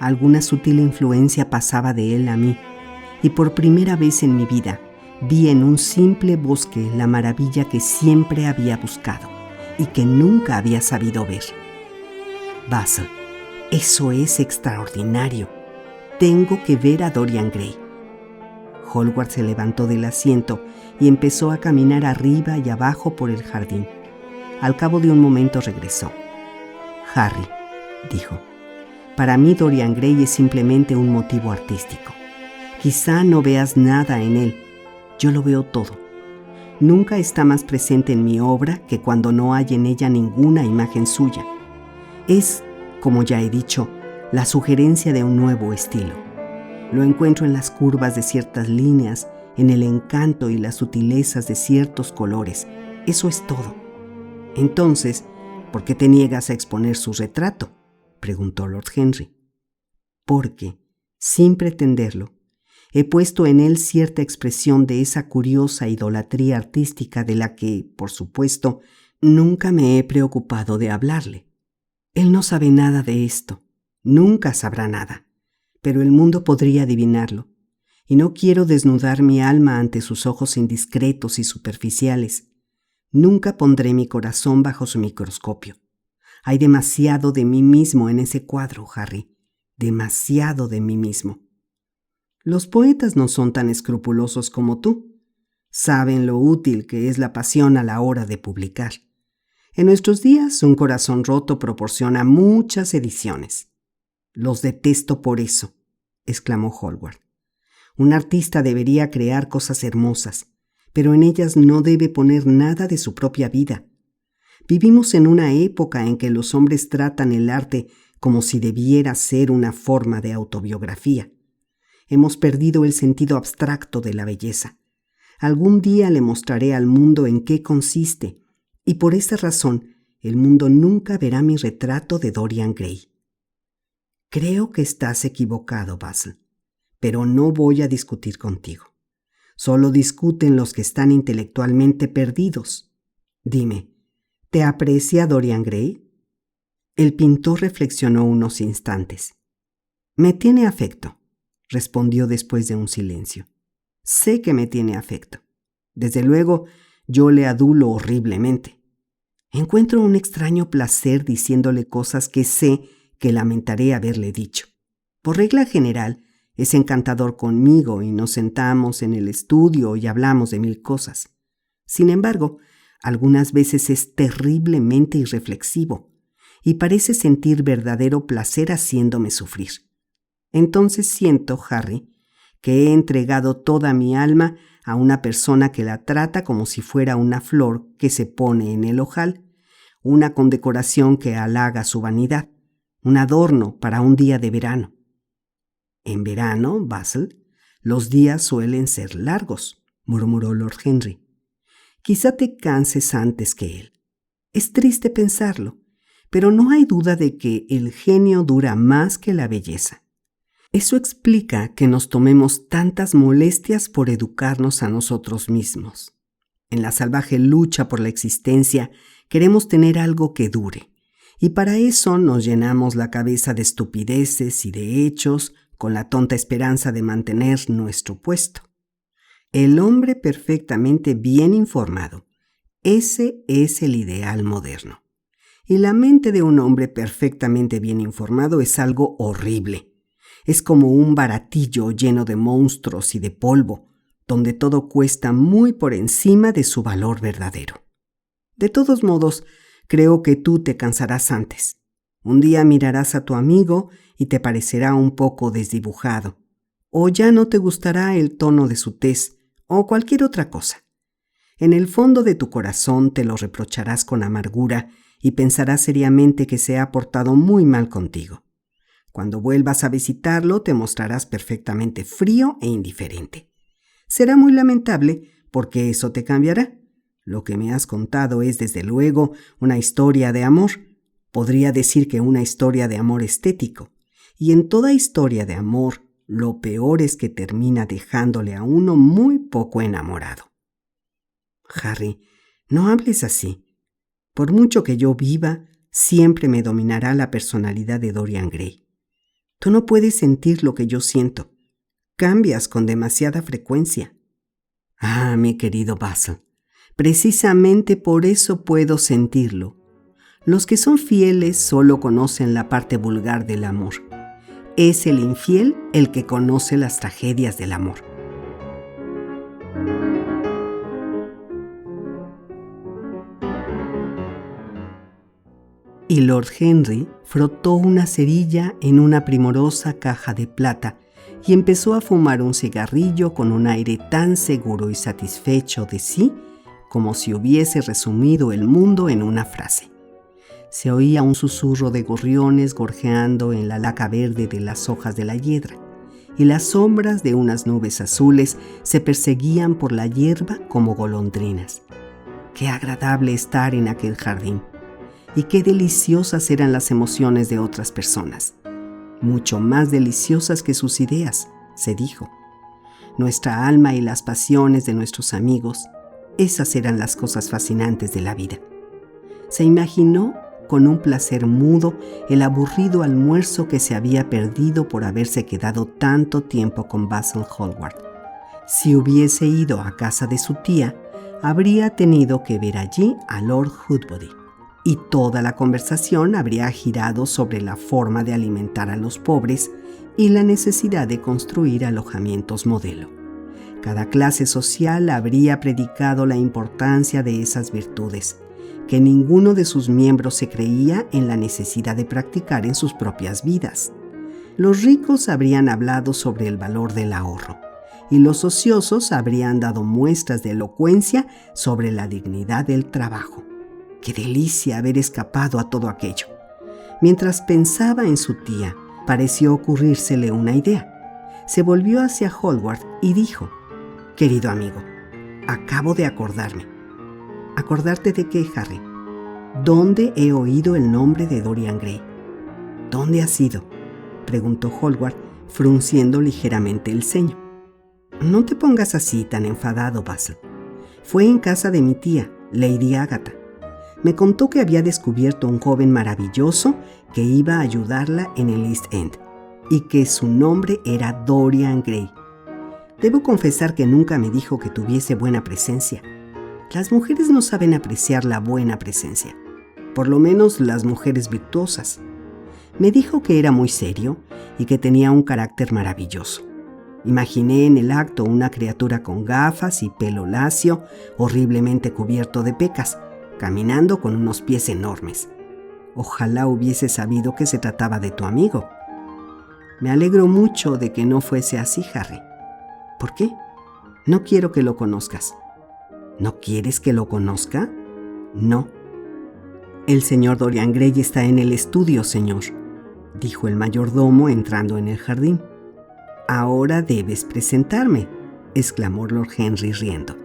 Alguna sutil influencia pasaba de él a mí, y por primera vez en mi vida vi en un simple bosque la maravilla que siempre había buscado y que nunca había sabido ver. Basil, eso es extraordinario. Tengo que ver a Dorian Gray. Hallward se levantó del asiento y empezó a caminar arriba y abajo por el jardín. Al cabo de un momento regresó. Harry, dijo, Para mí Dorian Gray es simplemente un motivo artístico. Quizá no veas nada en él, yo lo veo todo. Nunca está más presente en mi obra que cuando no hay en ella ninguna imagen suya. Es, como ya he dicho, la sugerencia de un nuevo estilo. Lo encuentro en las curvas de ciertas líneas, en el encanto y las sutilezas de ciertos colores. Eso es todo. Entonces, ¿por qué te niegas a exponer su retrato?, preguntó Lord Henry. Porque, sin pretenderlo, he puesto en él cierta expresión de esa curiosa idolatría artística de la que, por supuesto, nunca me he preocupado de hablarle. Él no sabe nada de esto, nunca sabrá nada, pero el mundo podría adivinarlo, y no quiero desnudar mi alma ante sus ojos indiscretos y superficiales. Nunca pondré mi corazón bajo su microscopio. Hay demasiado de mí mismo en ese cuadro, Harry, demasiado de mí mismo. Los poetas no son tan escrupulosos como tú. Saben lo útil que es la pasión a la hora de publicar. En nuestros días, un corazón roto proporciona muchas ediciones. Los detesto por eso, exclamó Hallward. Un artista debería crear cosas hermosas, pero en ellas no debe poner nada de su propia vida. Vivimos en una época en que los hombres tratan el arte como si debiera ser una forma de autobiografía. Hemos perdido el sentido abstracto de la belleza. Algún día le mostraré al mundo en qué consiste, y por esa razón el mundo nunca verá mi retrato de Dorian Gray. Creo que estás equivocado, Basil, pero no voy a discutir contigo. Solo discuten los que están intelectualmente perdidos. Dime, ¿te aprecia Dorian Gray? El pintor reflexionó unos instantes. Me tiene afecto, respondió después de un silencio. Sé que me tiene afecto. Desde luego, yo le adulo horriblemente. Encuentro un extraño placer diciéndole cosas que sé que lamentaré haberle dicho. Por regla general, es encantador conmigo y nos sentamos en el estudio y hablamos de mil cosas. Sin embargo, algunas veces es terriblemente irreflexivo y parece sentir verdadero placer haciéndome sufrir. Entonces siento, Harry, que he entregado toda mi alma a una persona que la trata como si fuera una flor que se pone en el ojal, una condecoración que halaga su vanidad, un adorno para un día de verano. En verano, Basil, los días suelen ser largos, murmuró Lord Henry. Quizá te canses antes que él. Es triste pensarlo, pero no hay duda de que el genio dura más que la belleza. Eso explica que nos tomemos tantas molestias por educarnos a nosotros mismos. En la salvaje lucha por la existencia queremos tener algo que dure, y para eso nos llenamos la cabeza de estupideces y de hechos con la tonta esperanza de mantener nuestro puesto. El hombre perfectamente bien informado, ese es el ideal moderno. Y la mente de un hombre perfectamente bien informado es algo horrible. Es como un baratillo lleno de monstruos y de polvo, donde todo cuesta muy por encima de su valor verdadero. De todos modos, creo que tú te cansarás antes. Un día mirarás a tu amigo y te parecerá un poco desdibujado, o ya no te gustará el tono de su tez, o cualquier otra cosa. En el fondo de tu corazón te lo reprocharás con amargura y pensarás seriamente que se ha portado muy mal contigo. Cuando vuelvas a visitarlo, te mostrarás perfectamente frío e indiferente. Será muy lamentable, porque eso te cambiará. Lo que me has contado es, desde luego, una historia de amor. Podría decir que una historia de amor estético. Y en toda historia de amor, lo peor es que termina dejándole a uno muy poco enamorado. Harry, no hables así. Por mucho que yo viva, siempre me dominará la personalidad de Dorian Gray. Tú no puedes sentir lo que yo siento. Cambias con demasiada frecuencia. Ah, mi querido Basil, precisamente por eso puedo sentirlo. Los que son fieles solo conocen la parte vulgar del amor. Es el infiel el que conoce las tragedias del amor. Y Lord Henry frotó una cerilla en una primorosa caja de plata y empezó a fumar un cigarrillo con un aire tan seguro y satisfecho de sí como si hubiese resumido el mundo en una frase. Se oía un susurro de gorriones gorjeando en la laca verde de las hojas de la hiedra, y las sombras de unas nubes azules se perseguían por la hierba como golondrinas. Qué agradable estar en aquel jardín, y qué deliciosas eran las emociones de otras personas. Mucho más deliciosas que sus ideas, se dijo. Nuestra alma y las pasiones de nuestros amigos, esas eran las cosas fascinantes de la vida. Se imaginó con un placer mudo el aburrido almuerzo que se había perdido por haberse quedado tanto tiempo con Basil Hallward. Si hubiese ido a casa de su tía, habría tenido que ver allí a Lord Hoodbody, y toda la conversación habría girado sobre la forma de alimentar a los pobres y la necesidad de construir alojamientos modelo. Cada clase social habría predicado la importancia de esas virtudes, que ninguno de sus miembros se creía en la necesidad de practicar en sus propias vidas. Los ricos habrían hablado sobre el valor del ahorro, y los ociosos habrían dado muestras de elocuencia sobre la dignidad del trabajo. ¡Qué delicia haber escapado a todo aquello! Mientras pensaba en su tía, pareció ocurrírsele una idea. Se volvió hacia Hallward y dijo: «Querido amigo, acabo de acordarme». «¿Acordarte de qué, Harry?» «¿Dónde he oído el nombre de Dorian Gray?» «¿Dónde ha sido?», preguntó Hallward, frunciendo ligeramente el ceño. «No te pongas así tan enfadado, Basil. Fue en casa de mi tía, Lady Agatha. Me contó que había descubierto un joven maravilloso que iba a ayudarla en el East End, y que su nombre era Dorian Gray. Debo confesar que nunca me dijo que tuviese buena presencia. Las mujeres no saben apreciar la buena presencia, por lo menos las mujeres virtuosas. Me dijo que era muy serio y que tenía un carácter maravilloso. Imaginé en el acto una criatura con gafas y pelo lacio, horriblemente cubierto de pecas, caminando con unos pies enormes. Ojalá hubiese sabido que se trataba de tu amigo». «Me alegro mucho de que no fuese así, Harry». «¿Por qué?» «No quiero que lo conozcas». «¿No quieres que lo conozca?» «No». «El señor Dorian Gray está en el estudio, señor», dijo el mayordomo entrando en el jardín. «Ahora debes presentarme», exclamó Lord Henry riendo.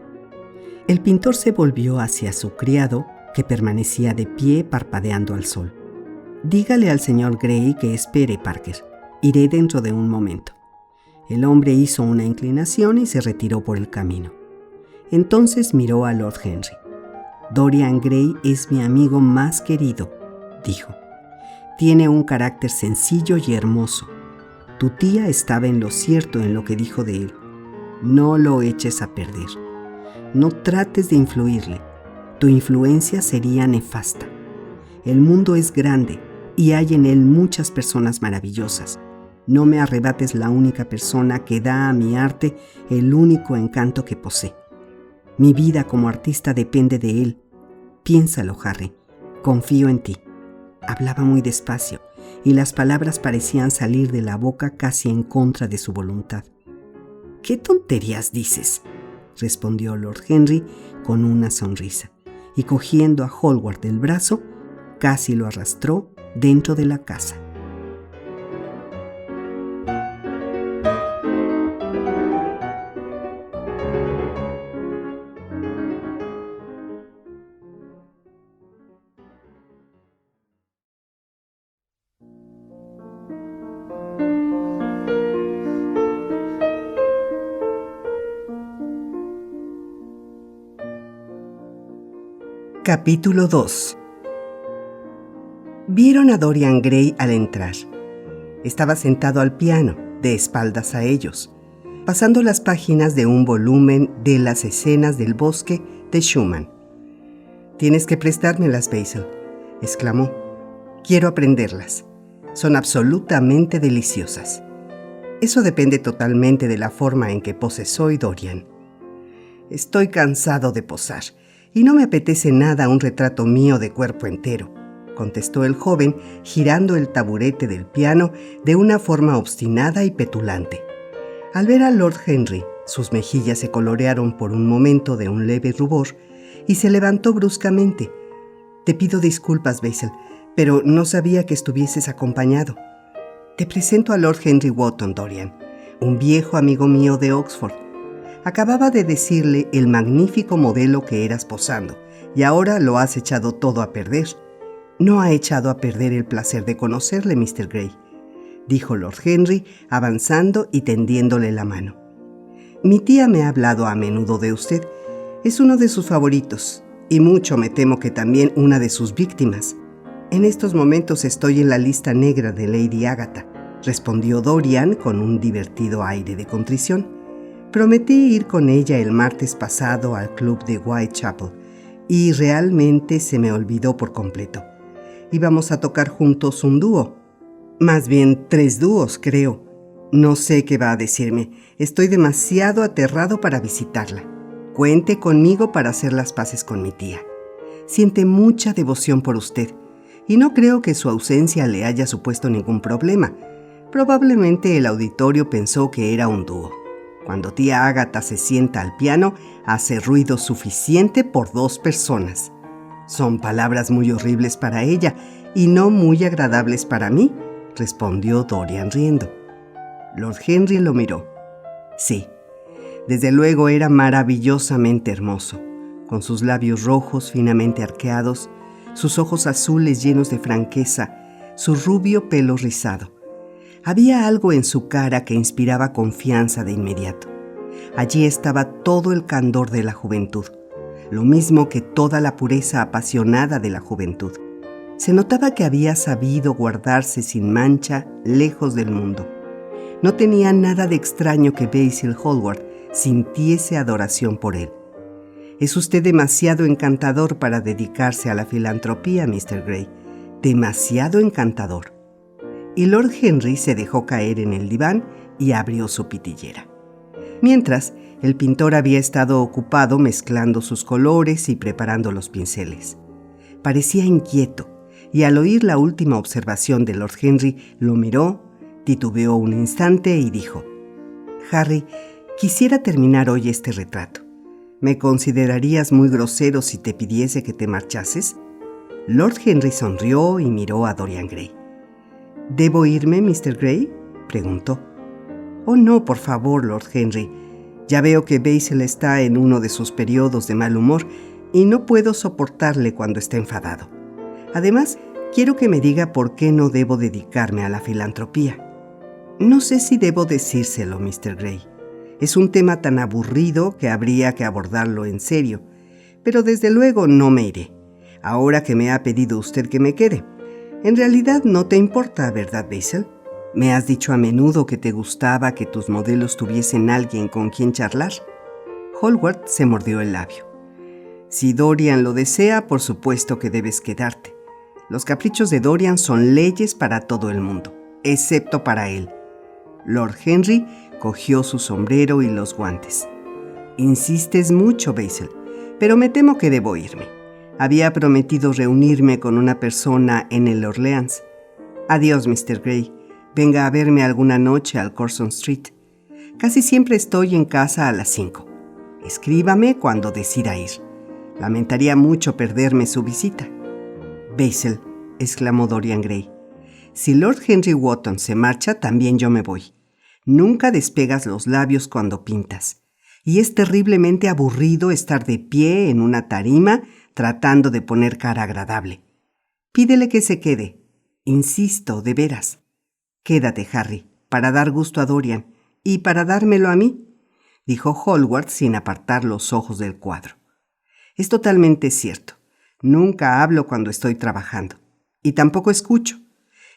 El pintor se volvió hacia su criado, que permanecía de pie parpadeando al sol. «Dígale al señor Gray que espere, Parker. Iré dentro de un momento». El hombre hizo una inclinación y se retiró por el camino. Entonces miró a Lord Henry. «Dorian Gray es mi amigo más querido», dijo. «Tiene un carácter sencillo y hermoso. Tu tía estaba en lo cierto en lo que dijo de él. No lo eches a perder. No trates de influirle. Tu influencia sería nefasta. El mundo es grande y hay en él muchas personas maravillosas. No me arrebates la única persona que da a mi arte el único encanto que posee. Mi vida como artista depende de él. Piénsalo, Harry. Confío en ti». Hablaba muy despacio y las palabras parecían salir de la boca casi en contra de su voluntad. «¿Qué tonterías dices?», respondió Lord Henry con una sonrisa, y cogiendo a Hallward del brazo, casi lo arrastró dentro de la casa. Capítulo 2. Vieron a Dorian Gray al entrar. Estaba sentado al piano, de espaldas a ellos, pasando las páginas de un volumen de las escenas del bosque de Schumann. «Tienes que prestármelas, Basil», exclamó. «Quiero aprenderlas. Son absolutamente deliciosas. Eso depende totalmente de la forma en que poses hoy, Dorian». «Estoy cansado de posar y no me apetece nada un retrato mío de cuerpo entero. contestó el joven, girando el taburete del piano de una forma obstinada y petulante. Al ver a Lord Henry, sus mejillas se colorearon por un momento de un leve rubor y se levantó bruscamente. «Te pido disculpas, Basil, pero no sabía que estuvieses acompañado. Te presento a Lord Henry Wotton, Dorian, un viejo amigo mío de Oxford. Acababa de decirle el magnífico modelo que eras posando, y ahora lo has echado todo a perder». «No ha echado a perder el placer de conocerle, Mr. Gray», dijo Lord Henry, avanzando y tendiéndole la mano. «Mi tía me ha hablado a menudo de usted. Es uno de sus favoritos, y mucho me temo que también una de sus víctimas. En estos momentos estoy en la lista negra de Lady Agatha», respondió Dorian con un divertido aire de contrición. «Prometí ir con ella el martes pasado al club de Whitechapel, y realmente se me olvidó por completo. Íbamos a tocar juntos un dúo. Más bien 3 dúos, creo. No sé qué va a decirme. Estoy demasiado aterrado para visitarla. Cuente conmigo para hacer las paces con mi tía. Siente mucha devoción por usted, y no creo que su ausencia le haya supuesto ningún problema. Probablemente el auditorio pensó que era un dúo. Cuando tía Agatha se sienta al piano, hace ruido suficiente por 2 personas. Son palabras muy horribles para ella y no muy agradables para mí», respondió Dorian riendo. Lord Henry lo miró. Sí, desde luego era maravillosamente hermoso, con sus labios rojos finamente arqueados, sus ojos azules llenos de franqueza, su rubio pelo rizado. Había algo en su cara que inspiraba confianza de inmediato. Allí estaba todo el candor de la juventud, lo mismo que toda la pureza apasionada de la juventud. Se notaba que había sabido guardarse sin mancha lejos del mundo. No tenía nada de extraño que Basil Hallward sintiese adoración por él. «Es usted demasiado encantador para dedicarse a la filantropía, Mr. Gray. Demasiado encantador». Y Lord Henry se dejó caer en el diván y abrió su pitillera. Mientras, el pintor había estado ocupado mezclando sus colores y preparando los pinceles. Parecía inquieto, y al oír la última observación de Lord Henry, lo miró, titubeó un instante y dijo: «Harry, quisiera terminar hoy este retrato. ¿Me considerarías muy grosero si te pidiese que te marchases?» Lord Henry sonrió y miró a Dorian Gray. «¿Debo irme, Mr. Gray?», preguntó. «Oh, no, por favor, Lord Henry. Ya veo que Basil está en uno de sus periodos de mal humor y no puedo soportarle cuando está enfadado. Además, quiero que me diga por qué no debo dedicarme a la filantropía». «No sé si debo decírselo, Mr. Gray. Es un tema tan aburrido que habría que abordarlo en serio. Pero desde luego no me iré, ahora que me ha pedido usted que me quede. En realidad no te importa, ¿verdad, Basil? Me has dicho a menudo que te gustaba que tus modelos tuviesen alguien con quien charlar». Hallward se mordió el labio. «Si Dorian lo desea, por supuesto que debes quedarte. Los caprichos de Dorian son leyes para todo el mundo, excepto para él». Lord Henry cogió su sombrero y los guantes. «Insistes mucho, Basil, pero me temo que debo irme. Había prometido reunirme con una persona en el Orleans. Adiós, Mr. Gray. Venga a verme alguna noche al Curzon Street. Casi siempre estoy en casa a las 5. Escríbame cuando decida ir. Lamentaría mucho perderme su visita». «Basil», exclamó Dorian Gray, «si Lord Henry Wotton se marcha, también yo me voy. Nunca despegas los labios cuando pintas. Y es terriblemente aburrido estar de pie en una tarima tratando de poner cara agradable. Pídele que se quede. Insisto, de veras. Quédate, Harry, para dar gusto a Dorian y para dármelo a mí», dijo Hallward sin apartar los ojos del cuadro. «Es totalmente cierto. Nunca hablo cuando estoy trabajando. Y tampoco escucho.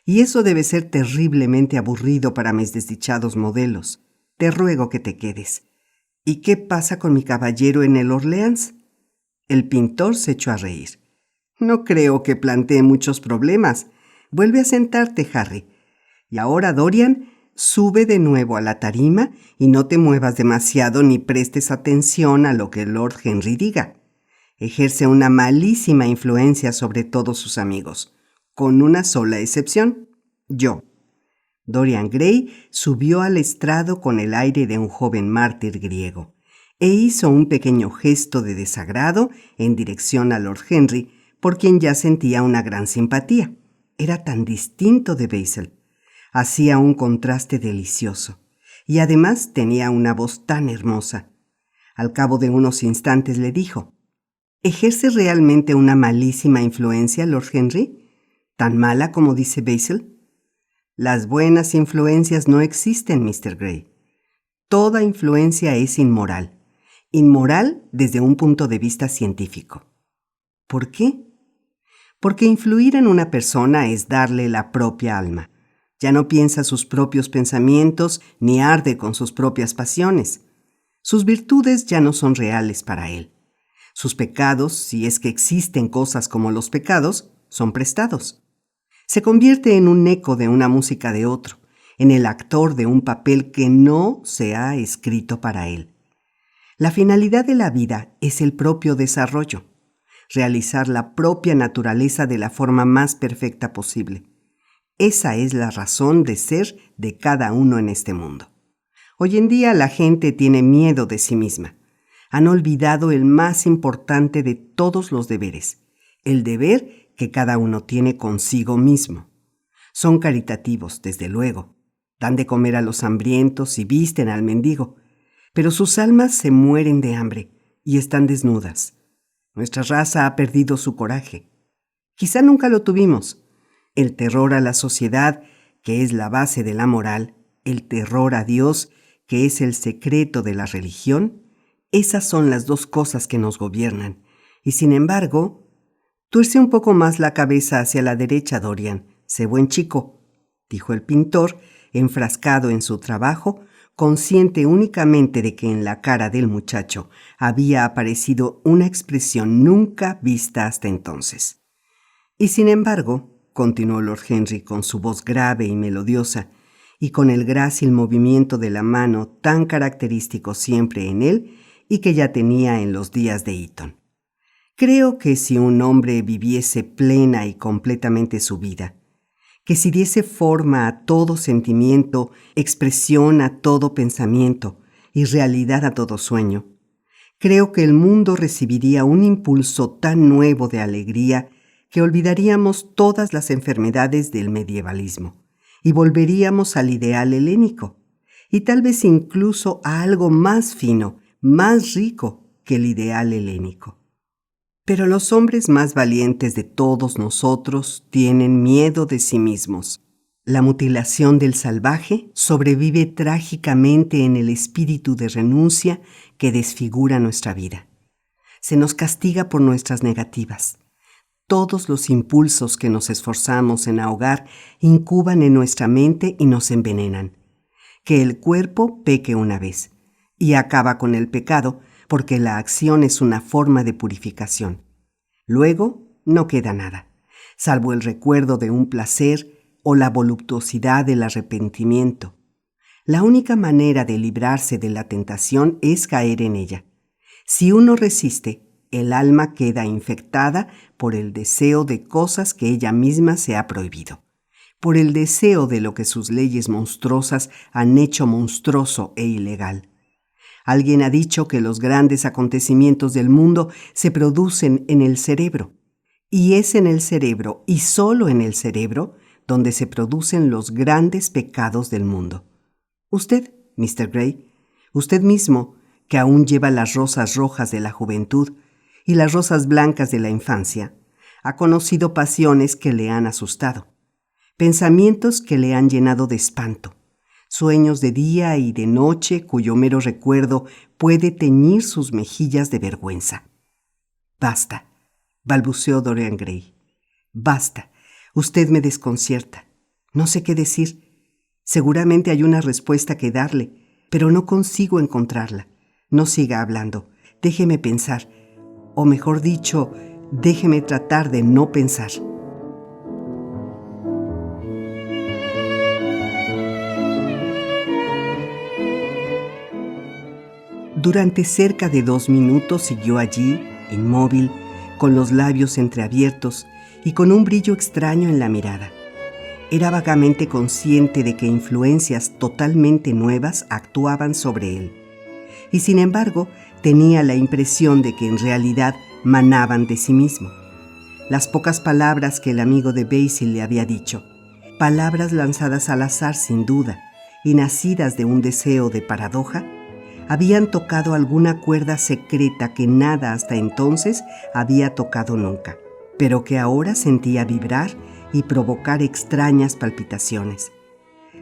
Y eso debe ser terriblemente aburrido para mis desdichados modelos. Te ruego que te quedes. ¿Y qué pasa con mi caballero en el Orleans?». El pintor se echó a reír. «No creo que plantee muchos problemas. Vuelve a sentarte, Harry. Y ahora, Dorian, sube de nuevo a la tarima y no te muevas demasiado ni prestes atención a lo que Lord Henry diga. Ejerce una malísima influencia sobre todos sus amigos. con una sola excepción: yo. Dorian Gray subió al estrado con el aire de un joven mártir griego e hizo un pequeño gesto de desagrado en dirección a Lord Henry, por quien ya sentía una gran simpatía. Era tan distinto de Basil. Hacía un contraste delicioso y además tenía una voz tan hermosa. Al cabo de unos instantes le dijo: ¿ejerce realmente una malísima influencia, Lord Henry? ¿Tan mala como dice Basil? Las buenas influencias no existen, Mr. Gray. Toda influencia es inmoral. Inmoral desde un punto de vista científico. ¿Por qué? Porque influir en una persona es darle la propia alma. Ya no piensa sus propios pensamientos ni arde con sus propias pasiones. Sus virtudes ya no son reales para él. Sus pecados, si es que existen cosas como los pecados, son prestados. Se convierte en un eco de una música de otro, en el actor de un papel que no se ha escrito para él. La finalidad de la vida es el propio desarrollo, realizar la propia naturaleza de la forma más perfecta posible. Esa es la razón de ser de cada uno en este mundo. Hoy en día la gente tiene miedo de sí misma. Han olvidado el más importante de todos los deberes, el deber que cada uno tiene consigo mismo. Son caritativos, desde luego. Dan de comer a los hambrientos y visten al mendigo. Pero sus almas se mueren de hambre y están desnudas. Nuestra raza ha perdido su coraje. Quizá nunca lo tuvimos. El terror a la sociedad, que es la base de la moral, el terror a Dios, que es el secreto de la religión, esas son las dos cosas que nos gobiernan. Y sin embargo, tuerce un poco más la cabeza hacia la derecha, Dorian. Sé buen chico, dijo el pintor, enfrascado en su trabajo, consciente únicamente de que en la cara del muchacho había aparecido una expresión nunca vista hasta entonces. Y sin embargo, continuó Lord Henry con su voz grave y melodiosa, y con el grácil movimiento de la mano tan característico siempre en él y que ya tenía en los días de Eton. Creo que si un hombre viviese plena y completamente su vida, que si diese forma a todo sentimiento, expresión a todo pensamiento y realidad a todo sueño, creo que el mundo recibiría un impulso tan nuevo de alegría que olvidaríamos todas las enfermedades del medievalismo y volveríamos al ideal helénico, y tal vez incluso a algo más fino, más rico que el ideal helénico. Pero los hombres más valientes de todos nosotros tienen miedo de sí mismos. La mutilación del salvaje sobrevive trágicamente en el espíritu de renuncia que desfigura nuestra vida. Se nos castiga por nuestras negativas. Todos los impulsos que nos esforzamos en ahogar incuban en nuestra mente y nos envenenan. Que el cuerpo peque una vez y acaba con el pecado, porque la acción es una forma de purificación. Luego no queda nada, salvo el recuerdo de un placer o la voluptuosidad del arrepentimiento. La única manera de librarse de la tentación es caer en ella. Si uno resiste, el alma queda infectada por el deseo de cosas que ella misma se ha prohibido, por el deseo de lo que sus leyes monstruosas han hecho monstruoso e ilegal. Alguien ha dicho que los grandes acontecimientos del mundo se producen en el cerebro, y es en el cerebro, y solo en el cerebro, donde se producen los grandes pecados del mundo. Usted, Mr. Gray, usted mismo, que aún lleva las rosas rojas de la juventud y las rosas blancas de la infancia, ha conocido pasiones que le han asustado, pensamientos que le han llenado de espanto, sueños de día y de noche cuyo mero recuerdo puede teñir sus mejillas de vergüenza. Basta, balbuceó Dorian Gray. Basta, usted me desconcierta. No sé qué decir. Seguramente hay una respuesta que darle, pero no consigo encontrarla. No siga hablando. Déjeme pensar. O mejor dicho, déjeme tratar de no pensar. Durante cerca de 2 minutos siguió allí, inmóvil, con los labios entreabiertos y con un brillo extraño en la mirada. Era vagamente consciente de que influencias totalmente nuevas actuaban sobre él, y sin embargo tenía la impresión de que en realidad manaban de sí mismo. Las pocas palabras que el amigo de Basil le había dicho, palabras lanzadas al azar sin duda y nacidas de un deseo de paradoja, habían tocado alguna cuerda secreta que nada hasta entonces había tocado nunca, pero que ahora sentía vibrar y provocar extrañas palpitaciones.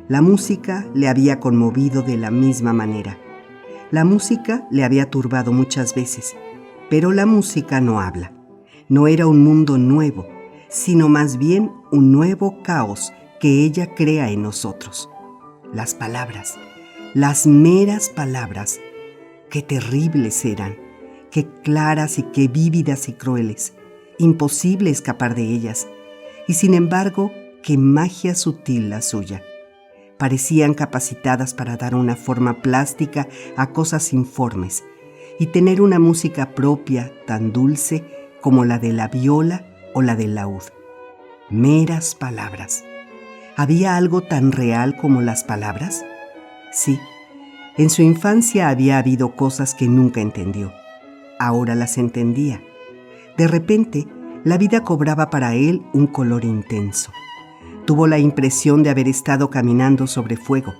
La música le había conmovido de la misma manera. La música le había turbado muchas veces, pero la música no habla. No era un mundo nuevo, sino más bien un nuevo caos que ella crea en nosotros. Las palabras, las meras palabras, qué terribles eran, qué claras y qué vívidas y crueles, imposible escapar de ellas, y sin embargo, qué magia sutil la suya. Parecían capacitadas para dar una forma plástica a cosas informes y tener una música propia tan dulce como la de la viola o la del laúd. Meras palabras. ¿Había algo tan real como las palabras? Sí, en su infancia había habido cosas que nunca entendió. Ahora las entendía. De repente, la vida cobraba para él un color intenso. Tuvo la impresión de haber estado caminando sobre fuego.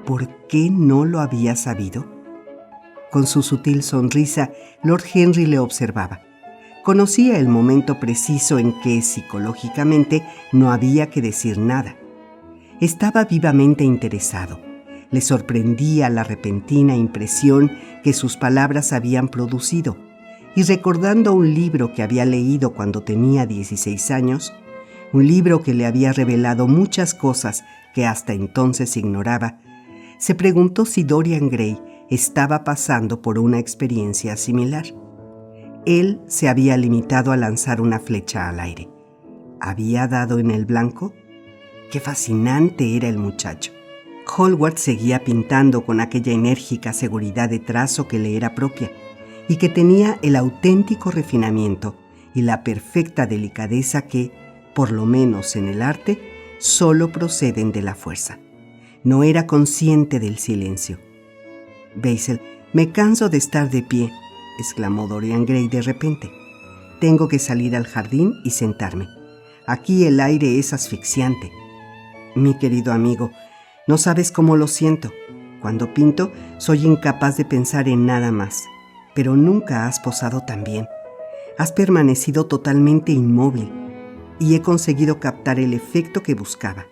¿Por qué no lo había sabido? Con su sutil sonrisa, Lord Henry le observaba. Conocía el momento preciso en que, psicológicamente, no había que decir nada. Estaba vivamente interesado. Le sorprendía la repentina impresión que sus palabras habían producido, y recordando un libro que había leído cuando tenía 16 años, un libro que le había revelado muchas cosas que hasta entonces ignoraba, se preguntó si Dorian Gray estaba pasando por una experiencia similar. Él se había limitado a lanzar una flecha al aire. ¿Había dado en el blanco? ¡Qué fascinante era el muchacho! Hallward seguía pintando con aquella enérgica seguridad de trazo que le era propia y que tenía el auténtico refinamiento y la perfecta delicadeza que, por lo menos en el arte, solo proceden de la fuerza. No era consciente del silencio. «Basil, me canso de estar de pie», exclamó Dorian Gray de repente. «Tengo que salir al jardín y sentarme. Aquí el aire es asfixiante». «Mi querido amigo, no sabes cómo lo siento. Cuando pinto, soy incapaz de pensar en nada más. Pero nunca has posado tan bien. Has permanecido totalmente inmóvil y he conseguido captar el efecto que buscaba.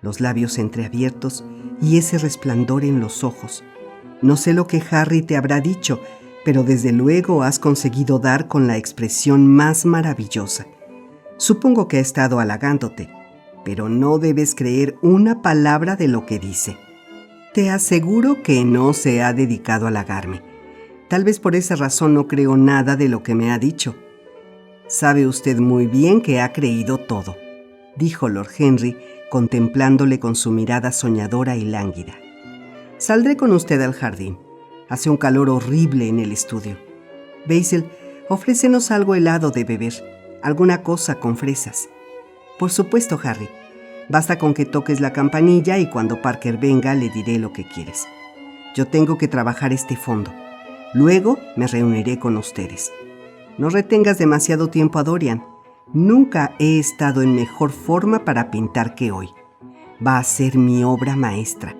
Los labios entreabiertos y ese resplandor en los ojos. No sé lo que Harry te habrá dicho, pero desde luego has conseguido dar con la expresión más maravillosa. Supongo que ha estado halagándote, pero no debes creer una palabra de lo que dice. Te aseguro que no se ha dedicado a halagarme. Tal vez por esa razón no creo nada de lo que me ha dicho. Sabe usted muy bien que ha creído todo», dijo Lord Henry, contemplándole con su mirada soñadora y lánguida. «Saldré con usted al jardín. Hace un calor horrible en el estudio. Basil, ofrécenos algo helado de beber, alguna cosa con fresas». «Por supuesto, Harry. Basta con que toques la campanilla y cuando Parker venga le diré lo que quieres. Yo tengo que trabajar este fondo. Luego me reuniré con ustedes. No retengas demasiado tiempo a Dorian. Nunca he estado en mejor forma para pintar que hoy. Va a ser mi obra maestra.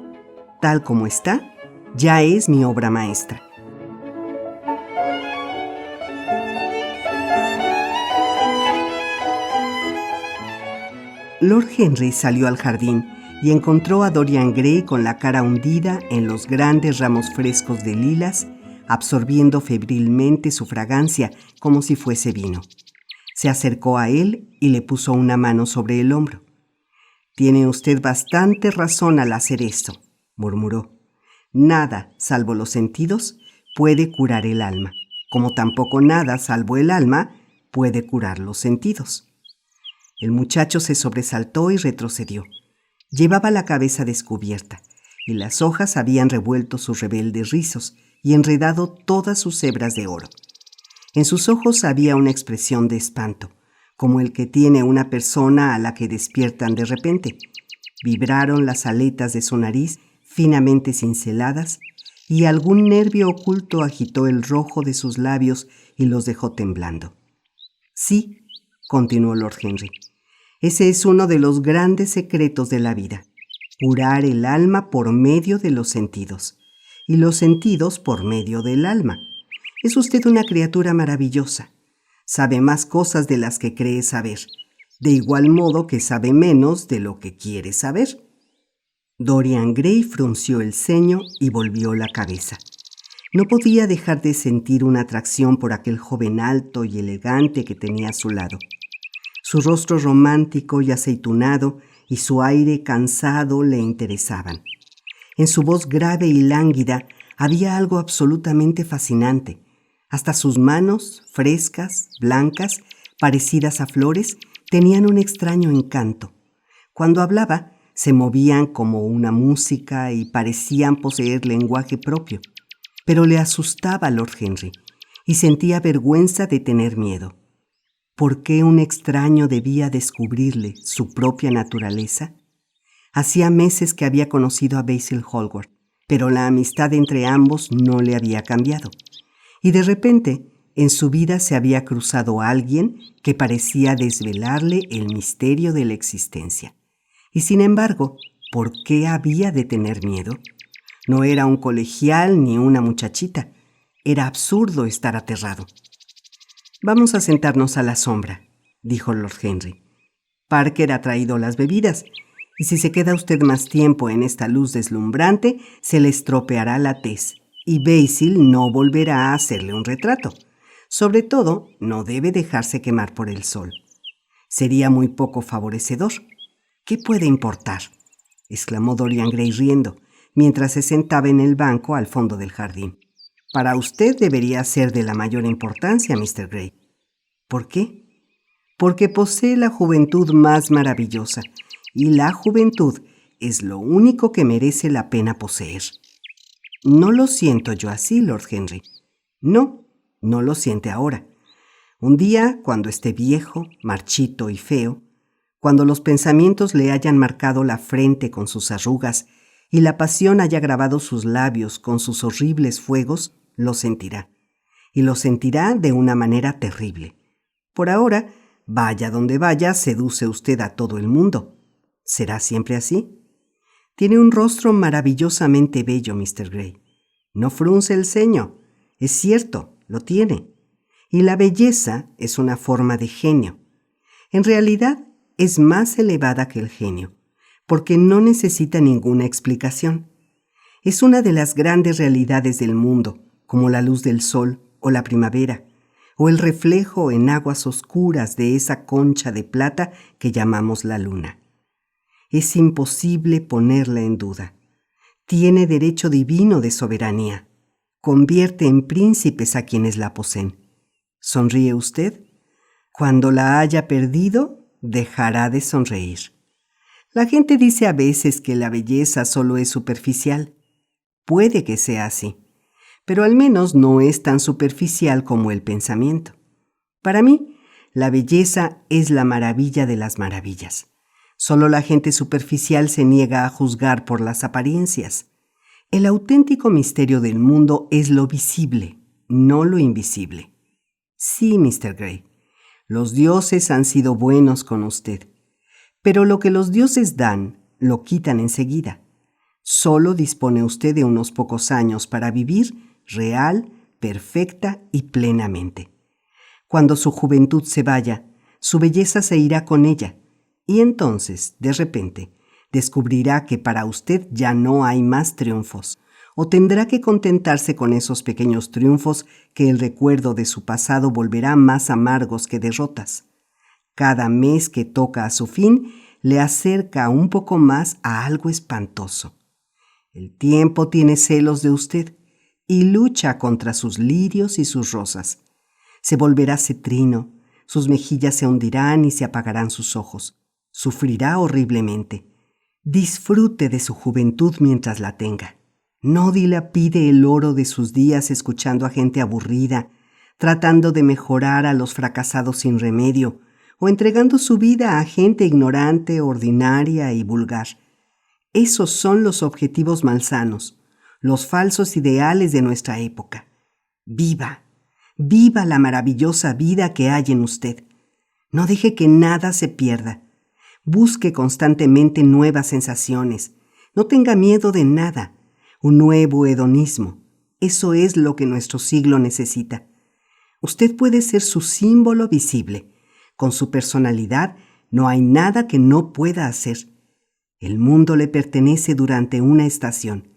Tal como está, ya es mi obra maestra». Lord Henry salió al jardín y encontró a Dorian Gray con la cara hundida en los grandes ramos frescos de lilas, absorbiendo febrilmente su fragancia como si fuese vino. Se acercó a él y le puso una mano sobre el hombro. «Tiene usted bastante razón al hacer esto», murmuró. «Nada, salvo los sentidos, puede curar el alma, como tampoco nada, salvo el alma, puede curar los sentidos». El muchacho se sobresaltó y retrocedió. Llevaba la cabeza descubierta, y las hojas habían revuelto sus rebeldes rizos y enredado todas sus hebras de oro. En sus ojos había una expresión de espanto, como el que tiene una persona a la que despiertan de repente. Vibraron las aletas de su nariz finamente cinceladas y algún nervio oculto agitó el rojo de sus labios y los dejó temblando. Sí, continuó Lord Henry, ese es uno de los grandes secretos de la vida, curar el alma por medio de los sentidos y los sentidos por medio del alma. Es usted una criatura maravillosa. Sabe más cosas de las que cree saber, de igual modo que sabe menos de lo que quiere saber. Dorian Gray frunció el ceño y volvió la cabeza. No podía dejar de sentir una atracción por aquel joven alto y elegante que tenía a su lado. Su rostro romántico y aceitunado y su aire cansado le interesaban. En su voz grave y lánguida había algo absolutamente fascinante. Hasta sus manos, frescas, blancas, parecidas a flores, tenían un extraño encanto. Cuando hablaba, se movían como una música y parecían poseer lenguaje propio. Pero le asustaba a Lord Henry y sentía vergüenza de tener miedo. ¿Por qué un extraño debía descubrirle su propia naturaleza? Hacía meses que había conocido a Basil Hallward, pero la amistad entre ambos no le había cambiado. Y de repente, en su vida se había cruzado alguien que parecía desvelarle el misterio de la existencia. Y sin embargo, ¿por qué había de tener miedo? No era un colegial ni una muchachita. Era absurdo estar aterrado. «Vamos a sentarnos a la sombra», dijo Lord Henry. «Parker ha traído las bebidas, y si se queda usted más tiempo en esta luz deslumbrante, se le estropeará la tez, y Basil no volverá a hacerle un retrato. Sobre todo, no debe dejarse quemar por el sol. Sería muy poco favorecedor. ¿Qué puede importar?», exclamó Dorian Gray riendo, mientras se sentaba en el banco al fondo del jardín. «Para usted debería ser de la mayor importancia, Mr. Gray». «¿Por qué?». «Porque posee la juventud más maravillosa, y la juventud es lo único que merece la pena poseer». «No lo siento yo así, Lord Henry». «No, no lo siente ahora. Un día, cuando esté viejo, marchito y feo, cuando los pensamientos le hayan marcado la frente con sus arrugas y la pasión haya grabado sus labios con sus horribles fuegos, lo sentirá. Y lo sentirá de una manera terrible. Por ahora, vaya donde vaya, seduce usted a todo el mundo. ¿Será siempre así? Tiene un rostro maravillosamente bello, Mr. Gray. No frunce el ceño. Es cierto, lo tiene. Y la belleza es una forma de genio. En realidad, es más elevada que el genio, porque no necesita ninguna explicación. Es una de las grandes realidades del mundo, como la luz del sol o la primavera, o el reflejo en aguas oscuras de esa concha de plata que llamamos la luna. Es imposible ponerla en duda. Tiene derecho divino de soberanía. Convierte en príncipes a quienes la poseen. ¿Sonríe usted? Cuando la haya perdido, dejará de sonreír. La gente dice a veces que la belleza solo es superficial. Puede que sea así, pero al menos no es tan superficial como el pensamiento. Para mí, la belleza es la maravilla de las maravillas. Solo la gente superficial se niega a juzgar por las apariencias. El auténtico misterio del mundo es lo visible, no lo invisible. Sí, Mr. Gray, los dioses han sido buenos con usted, pero lo que los dioses dan, lo quitan enseguida. Solo dispone usted de unos pocos años para vivir real, perfecta y plenamente. Cuando su juventud se vaya, su belleza se irá con ella, y entonces, de repente, descubrirá que para usted ya no hay más triunfos, o tendrá que contentarse con esos pequeños triunfos que el recuerdo de su pasado volverá más amargos que derrotas. Cada mes que toca a su fin le acerca un poco más a algo espantoso. El tiempo tiene celos de usted y lucha contra sus lirios y sus rosas. Se volverá cetrino, sus mejillas se hundirán y se apagarán sus ojos. Sufrirá horriblemente. Disfrute de su juventud mientras la tenga. No dilapide el oro de sus días escuchando a gente aburrida, tratando de mejorar a los fracasados sin remedio, o entregando su vida a gente ignorante, ordinaria y vulgar. Esos son los objetivos malsanos, los falsos ideales de nuestra época. Viva, viva la maravillosa vida que hay en usted. No deje que nada se pierda. Busque constantemente nuevas sensaciones. No tenga miedo de nada. Un nuevo hedonismo. Eso es lo que nuestro siglo necesita. Usted puede ser su símbolo visible. Con su personalidad no hay nada que no pueda hacer. El mundo le pertenece durante una estación.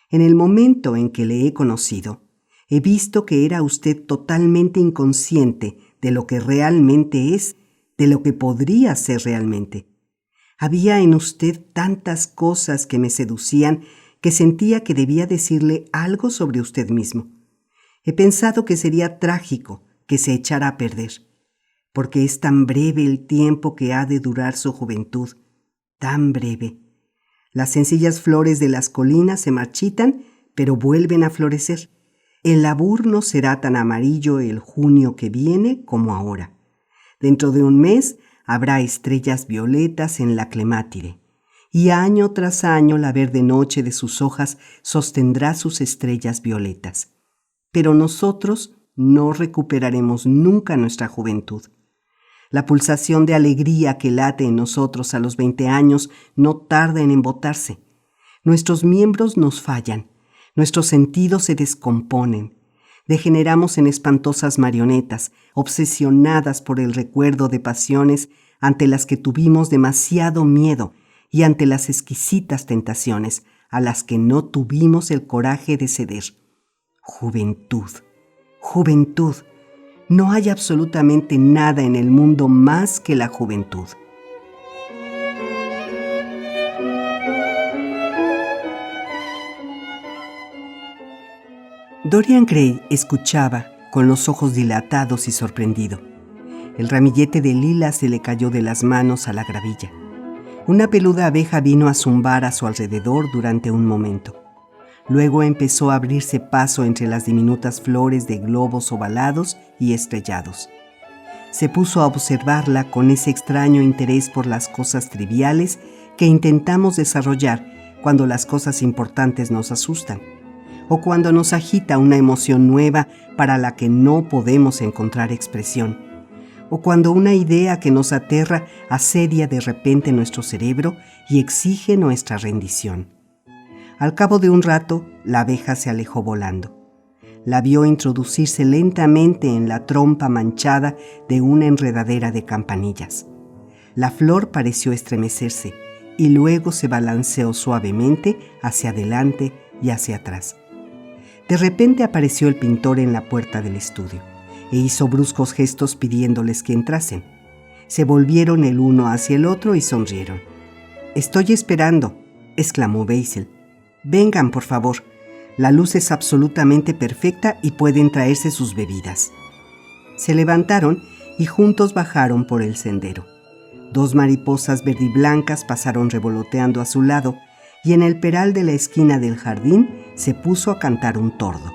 En el momento en que le he conocido, he visto que era usted totalmente inconsciente de lo que realmente es, de lo que podría ser realmente. Había en usted tantas cosas que me seducían que sentía que debía decirle algo sobre usted mismo. He pensado que sería trágico que se echara a perder, porque es tan breve el tiempo que ha de durar su juventud, tan breve. Las sencillas flores de las colinas se marchitan, pero vuelven a florecer. El labur no será tan amarillo el junio que viene como ahora. Dentro de un mes habrá estrellas violetas en la clemátide, y año tras año la verde noche de sus hojas sostendrá sus estrellas violetas. Pero nosotros no recuperaremos nunca nuestra juventud. La pulsación de alegría que late en nosotros a los 20 años no tarda en embotarse. Nuestros miembros nos fallan, nuestros sentidos se descomponen. Degeneramos en espantosas marionetas, obsesionadas por el recuerdo de pasiones ante las que tuvimos demasiado miedo y ante las exquisitas tentaciones a las que no tuvimos el coraje de ceder. Juventud, juventud. No hay absolutamente nada en el mundo más que la juventud. Dorian Gray escuchaba con los ojos dilatados y sorprendido. El ramillete de lila se le cayó de las manos a la gravilla. Una peluda abeja vino a zumbar a su alrededor durante un momento. Luego empezó a abrirse paso entre las diminutas flores de globos ovalados y estrellados. Se puso a observarla con ese extraño interés por las cosas triviales que intentamos desarrollar cuando las cosas importantes nos asustan, o cuando nos agita una emoción nueva para la que no podemos encontrar expresión, o cuando una idea que nos aterra asedia de repente nuestro cerebro y exige nuestra rendición. Al cabo de un rato, la abeja se alejó volando. La vio introducirse lentamente en la trompa manchada de una enredadera de campanillas. La flor pareció estremecerse y luego se balanceó suavemente hacia adelante y hacia atrás. De repente apareció el pintor en la puerta del estudio e hizo bruscos gestos pidiéndoles que entrasen. Se volvieron el uno hacia el otro y sonrieron. «Estoy esperando», exclamó Basil. «Vengan, por favor. La luz es absolutamente perfecta y pueden traerse sus bebidas». Se levantaron y juntos bajaron por el sendero. 2 mariposas verdiblancas pasaron revoloteando a su lado y en el peral de la esquina del jardín se puso a cantar un tordo.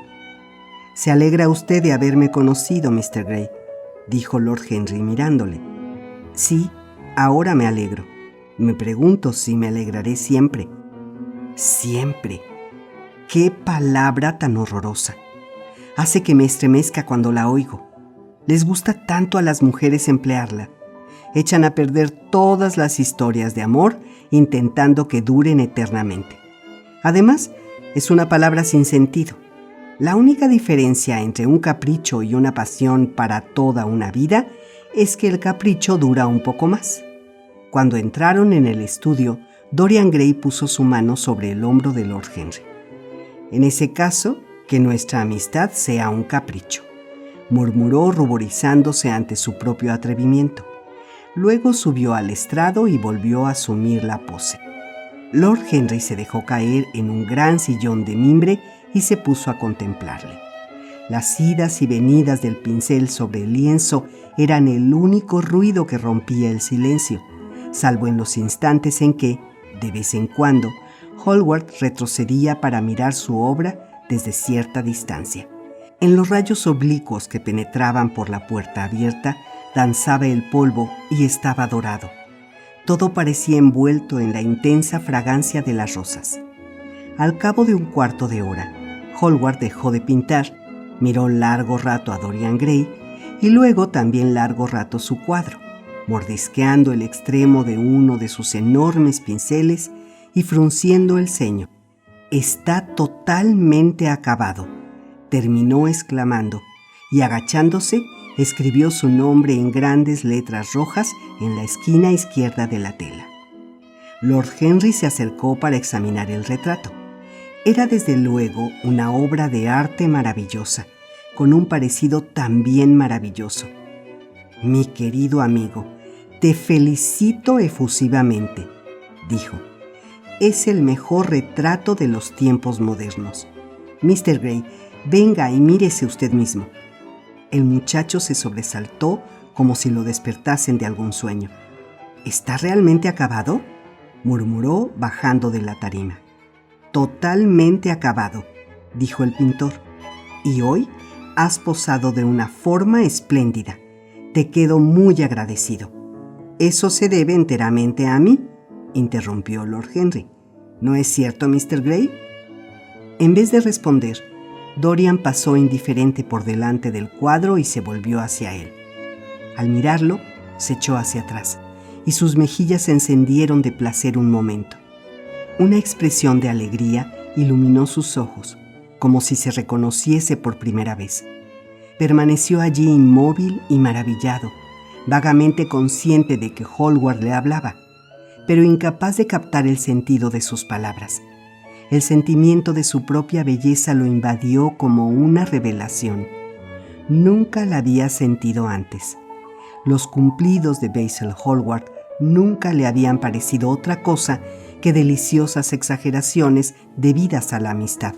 «¿Se alegra usted de haberme conocido, Mr. Gray?», dijo Lord Henry mirándole. «Sí, ahora me alegro. Me pregunto si me alegraré siempre». «Siempre». ¡Qué palabra tan horrorosa! Hace que me estremezca cuando la oigo. Les gusta tanto a las mujeres emplearla. Echan a perder todas las historias de amor intentando que duren eternamente. Además, es una palabra sin sentido. La única diferencia entre un capricho y una pasión para toda una vida es que el capricho dura un poco más. Cuando entraron en el estudio, Dorian Gray puso su mano sobre el hombro de Lord Henry. «En ese caso, que nuestra amistad sea un capricho», murmuró ruborizándose ante su propio atrevimiento. Luego subió al estrado y volvió a asumir la pose. Lord Henry se dejó caer en un gran sillón de mimbre y se puso a contemplarle. Las idas y venidas del pincel sobre el lienzo eran el único ruido que rompía el silencio, salvo en los instantes en que, de vez en cuando, Hallward retrocedía para mirar su obra desde cierta distancia. En los rayos oblicuos que penetraban por la puerta abierta, danzaba el polvo y estaba dorado. Todo parecía envuelto en la intensa fragancia de las rosas. Al cabo de un cuarto de hora, Hallward dejó de pintar, miró largo rato a Dorian Gray y luego también largo rato su cuadro, mordisqueando el extremo de uno de sus enormes pinceles y frunciendo el ceño. «Está totalmente acabado», terminó exclamando, y agachándose, escribió su nombre en grandes letras rojas en la esquina izquierda de la tela. Lord Henry se acercó para examinar el retrato. Era desde luego una obra de arte maravillosa, con un parecido también maravilloso. «Mi querido amigo, te felicito efusivamente», dijo. «Es el mejor retrato de los tiempos modernos. Mr. Gray, venga y mírese usted mismo». El muchacho se sobresaltó como si lo despertasen de algún sueño. «¿Está realmente acabado?», murmuró bajando de la tarima. «Totalmente acabado», dijo el pintor. «Y hoy has posado de una forma espléndida. Te quedo muy agradecido». «Eso se debe enteramente a mí», interrumpió Lord Henry. «¿No es cierto, Mr. Gray?» En vez de responder, Dorian pasó indiferente por delante del cuadro y se volvió hacia él. Al mirarlo, se echó hacia atrás y sus mejillas se encendieron de placer un momento. Una expresión de alegría iluminó sus ojos, como si se reconociese por primera vez. Permaneció allí inmóvil y maravillado, vagamente consciente de que Hallward le hablaba, pero incapaz de captar el sentido de sus palabras. El sentimiento de su propia belleza lo invadió como una revelación. Nunca la había sentido antes. Los cumplidos de Basil Hallward nunca le habían parecido otra cosa que deliciosas exageraciones debidas a la amistad.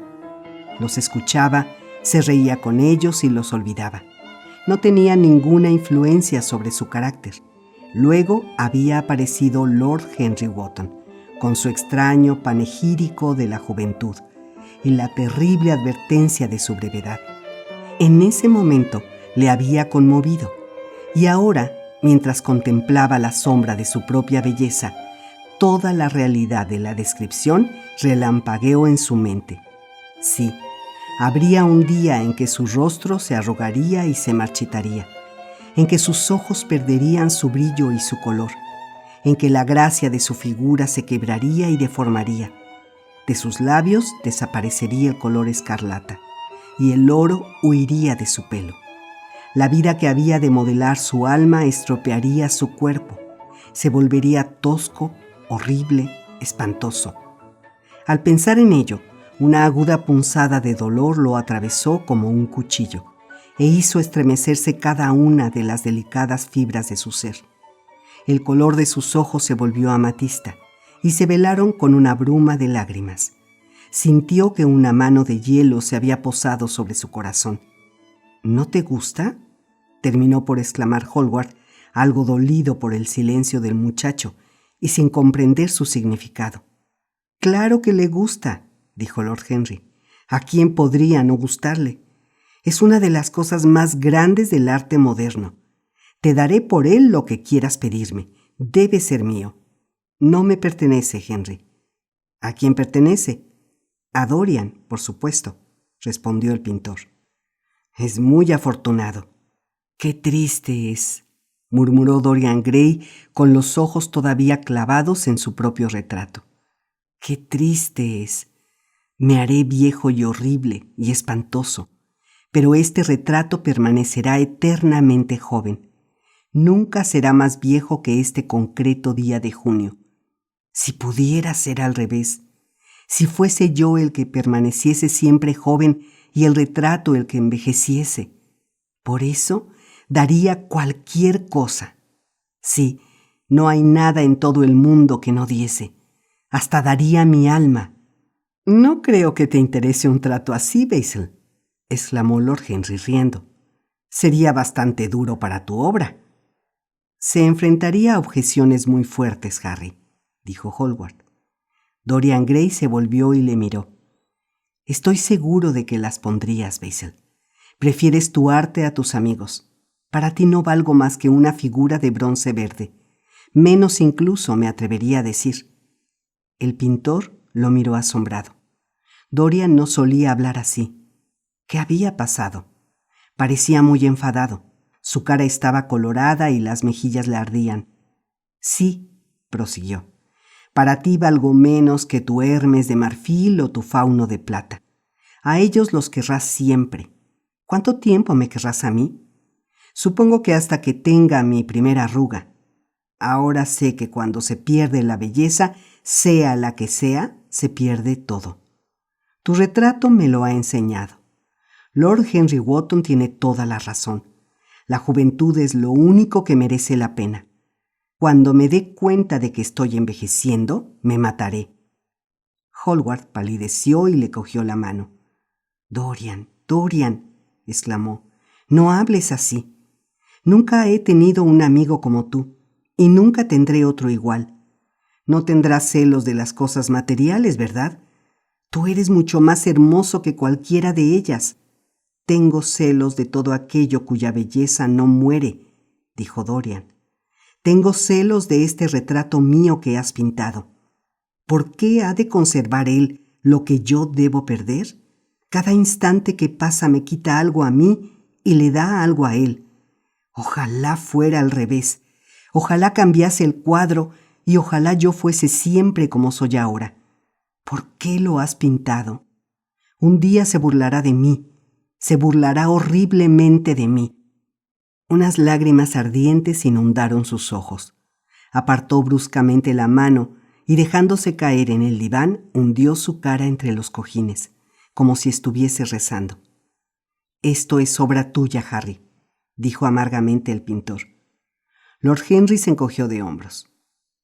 Los escuchaba, se reía con ellos y los olvidaba. No tenía ninguna influencia sobre su carácter. Luego había aparecido Lord Henry Wotton, con su extraño panegírico de la juventud y la terrible advertencia de su brevedad. En ese momento le había conmovido, y ahora, mientras contemplaba la sombra de su propia belleza, toda la realidad de la descripción relampagueó en su mente. Sí, habría un día en que su rostro se arrugaría y se marchitaría, en que sus ojos perderían su brillo y su color, en que la gracia de su figura se quebraría y deformaría. De sus labios desaparecería el color escarlata, y el oro huiría de su pelo. La vida que había de modelar su alma estropearía su cuerpo, se volvería tosco, horrible, espantoso. Al pensar en ello, una aguda punzada de dolor lo atravesó como un cuchillo, e hizo estremecerse cada una de las delicadas fibras de su ser. El color de sus ojos se volvió amatista y se velaron con una bruma de lágrimas. Sintió que una mano de hielo se había posado sobre su corazón. «¿No te gusta?», terminó por exclamar Hallward, algo dolido por el silencio del muchacho y sin comprender su significado. «Claro que le gusta», dijo Lord Henry. «¿A quién podría no gustarle? Es una de las cosas más grandes del arte moderno. Te daré por él lo que quieras pedirme. Debe ser mío. No me pertenece, Henry». «¿A quién pertenece?». «A Dorian, por supuesto», respondió el pintor. «Es muy afortunado». «Qué triste es», murmuró Dorian Gray con los ojos todavía clavados en su propio retrato. «Qué triste es. Me haré viejo y horrible y espantoso, pero este retrato permanecerá eternamente joven. Nunca será más viejo que este concreto día de junio. Si pudiera ser al revés, si fuese yo el que permaneciese siempre joven y el retrato el que envejeciese. Por eso daría cualquier cosa. Sí, no hay nada en todo el mundo que no diese. Hasta daría mi alma». «No creo que te interese un trato así, Basil», exclamó Lord Henry riendo. «Sería bastante duro para tu obra». «Se enfrentaría a objeciones muy fuertes, Harry», dijo Hallward. Dorian Gray se volvió y le miró. «Estoy seguro de que las pondrías, Basil. Prefieres tu arte a tus amigos. Para ti no valgo más que una figura de bronce verde. Menos incluso, me atrevería a decir. El pintor lo miró asombrado. Dorian no solía hablar así. ¿Qué había pasado? Parecía muy enfadado. Su cara estaba colorada y las mejillas le ardían. Sí, prosiguió. Para ti valgo menos que tu Hermes de marfil o tu Fauno de plata. A ellos los querrás siempre. ¿Cuánto tiempo me querrás a mí? Supongo que hasta que tenga mi primera arruga. Ahora sé que cuando se pierde la belleza, sea la que sea, se pierde todo. Tu retrato me lo ha enseñado. Lord Henry Wotton tiene toda la razón. La juventud es lo único que merece la pena. Cuando me dé cuenta de que estoy envejeciendo, me mataré. Hallward palideció y le cogió la mano. Dorian, Dorian, exclamó, no hables así. Nunca he tenido un amigo como tú, y nunca tendré otro igual. No tendrás celos de las cosas materiales, ¿verdad? Tú eres mucho más hermoso que cualquiera de ellas. Tengo celos de todo aquello cuya belleza no muere, dijo Dorian. Tengo celos de este retrato mío que has pintado. ¿Por qué ha de conservar él lo que yo debo perder? Cada instante que pasa me quita algo a mí y le da algo a él. Ojalá fuera al revés. Ojalá cambiase el cuadro y ojalá yo fuese siempre como soy ahora. ¿Por qué lo has pintado? Un día se burlará de mí. Se burlará horriblemente de mí. Unas lágrimas ardientes inundaron sus ojos. Apartó bruscamente la mano y dejándose caer en el diván, hundió su cara entre los cojines, como si estuviese rezando. Esto es obra tuya, Harry, dijo amargamente el pintor. Lord Henry se encogió de hombros.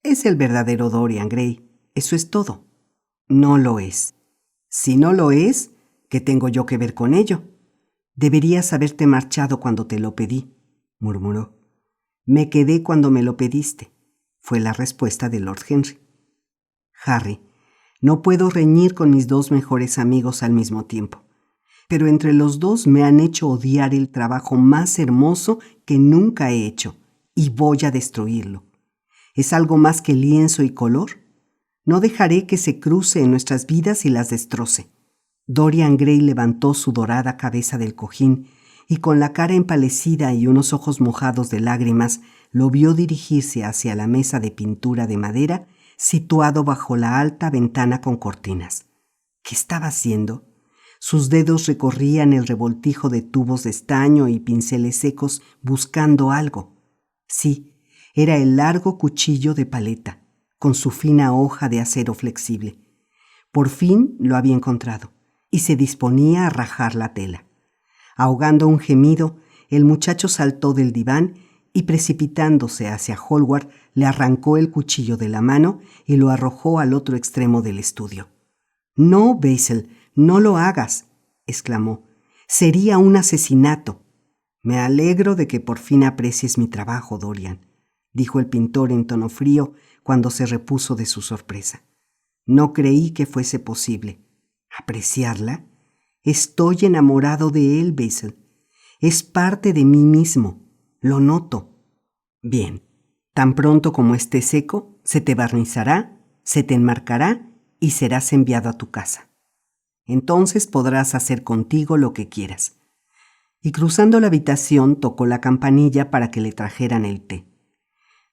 Es el verdadero Dorian Gray, eso es todo. No lo es. Si no lo es, ¿qué tengo yo que ver con ello? Deberías haberte marchado cuando te lo pedí, murmuró. Me quedé cuando me lo pediste, fue la respuesta de Lord Henry. Harry, no puedo reñir con mis dos mejores amigos al mismo tiempo, pero entre los dos me han hecho odiar el trabajo más hermoso que nunca he hecho, y voy a destruirlo. ¿Es algo más que lienzo y color? No dejaré que se cruce en nuestras vidas y las destroce. Dorian Gray levantó su dorada cabeza del cojín y con la cara empalecida y unos ojos mojados de lágrimas, lo vio dirigirse hacia la mesa de pintura de madera situado bajo la alta ventana con cortinas. ¿Qué estaba haciendo? Sus dedos recorrían el revoltijo de tubos de estaño y pinceles secos buscando algo. Sí, era el largo cuchillo de paleta, con su fina hoja de acero flexible. Por fin lo había encontrado y se disponía a rajar la tela. Ahogando un gemido, el muchacho saltó del diván y precipitándose hacia Hallward, le arrancó el cuchillo de la mano y lo arrojó al otro extremo del estudio. «No, Basil, no lo hagas», exclamó. «Sería un asesinato». «Me alegro de que por fin aprecies mi trabajo, Dorian», dijo el pintor en tono frío cuando se repuso de su sorpresa. «No creí que fuese posible. ¿Apreciarla? Estoy enamorado de él, Basil. Es parte de mí mismo. Lo noto. Bien, tan pronto como esté seco, se te barnizará, se te enmarcará y serás enviado a tu casa. Entonces podrás hacer contigo lo que quieras». Y cruzando la habitación tocó la campanilla para que le trajeran el té.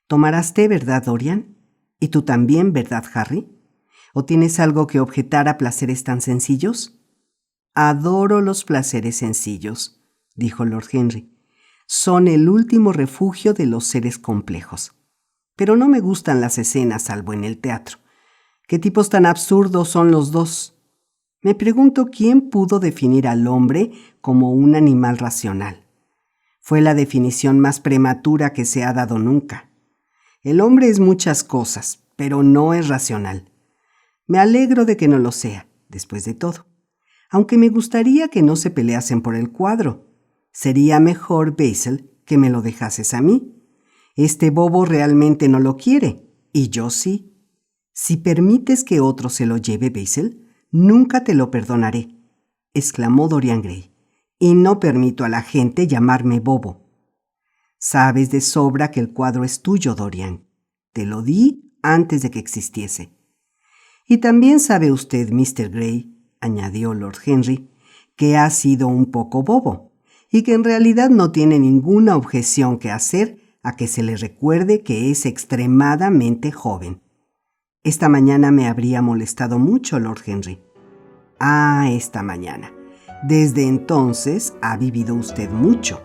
«¿Tomarás té, verdad, Dorian? ¿Y tú también, verdad, Harry? ¿O tienes algo que objetar a placeres tan sencillos?» «Adoro los placeres sencillos», dijo Lord Henry. «Son el último refugio de los seres complejos. Pero no me gustan las escenas, salvo en el teatro. ¿Qué tipos tan absurdos son los dos? Me pregunto quién pudo definir al hombre como un animal racional. Fue la definición más prematura que se ha dado nunca. El hombre es muchas cosas, pero no es racional. Me alegro de que no lo sea, después de todo. Aunque me gustaría que no se peleasen por el cuadro. Sería mejor, Basil, que me lo dejases a mí. Este bobo realmente no lo quiere, y yo sí. Si permites que otro se lo lleve, Basil, nunca te lo perdonaré», exclamó Dorian Gray. «Y no permito a la gente llamarme bobo». Sabes de sobra que el cuadro es tuyo, Dorian. Te lo di antes de que existiese. Y también sabe usted, Mr. Gray, añadió Lord Henry, que ha sido un poco bobo y que en realidad no tiene ninguna objeción que hacer a que se le recuerde que es extremadamente joven. Esta mañana me habría molestado mucho, Lord Henry. Ah, esta mañana. Desde entonces ha vivido usted mucho.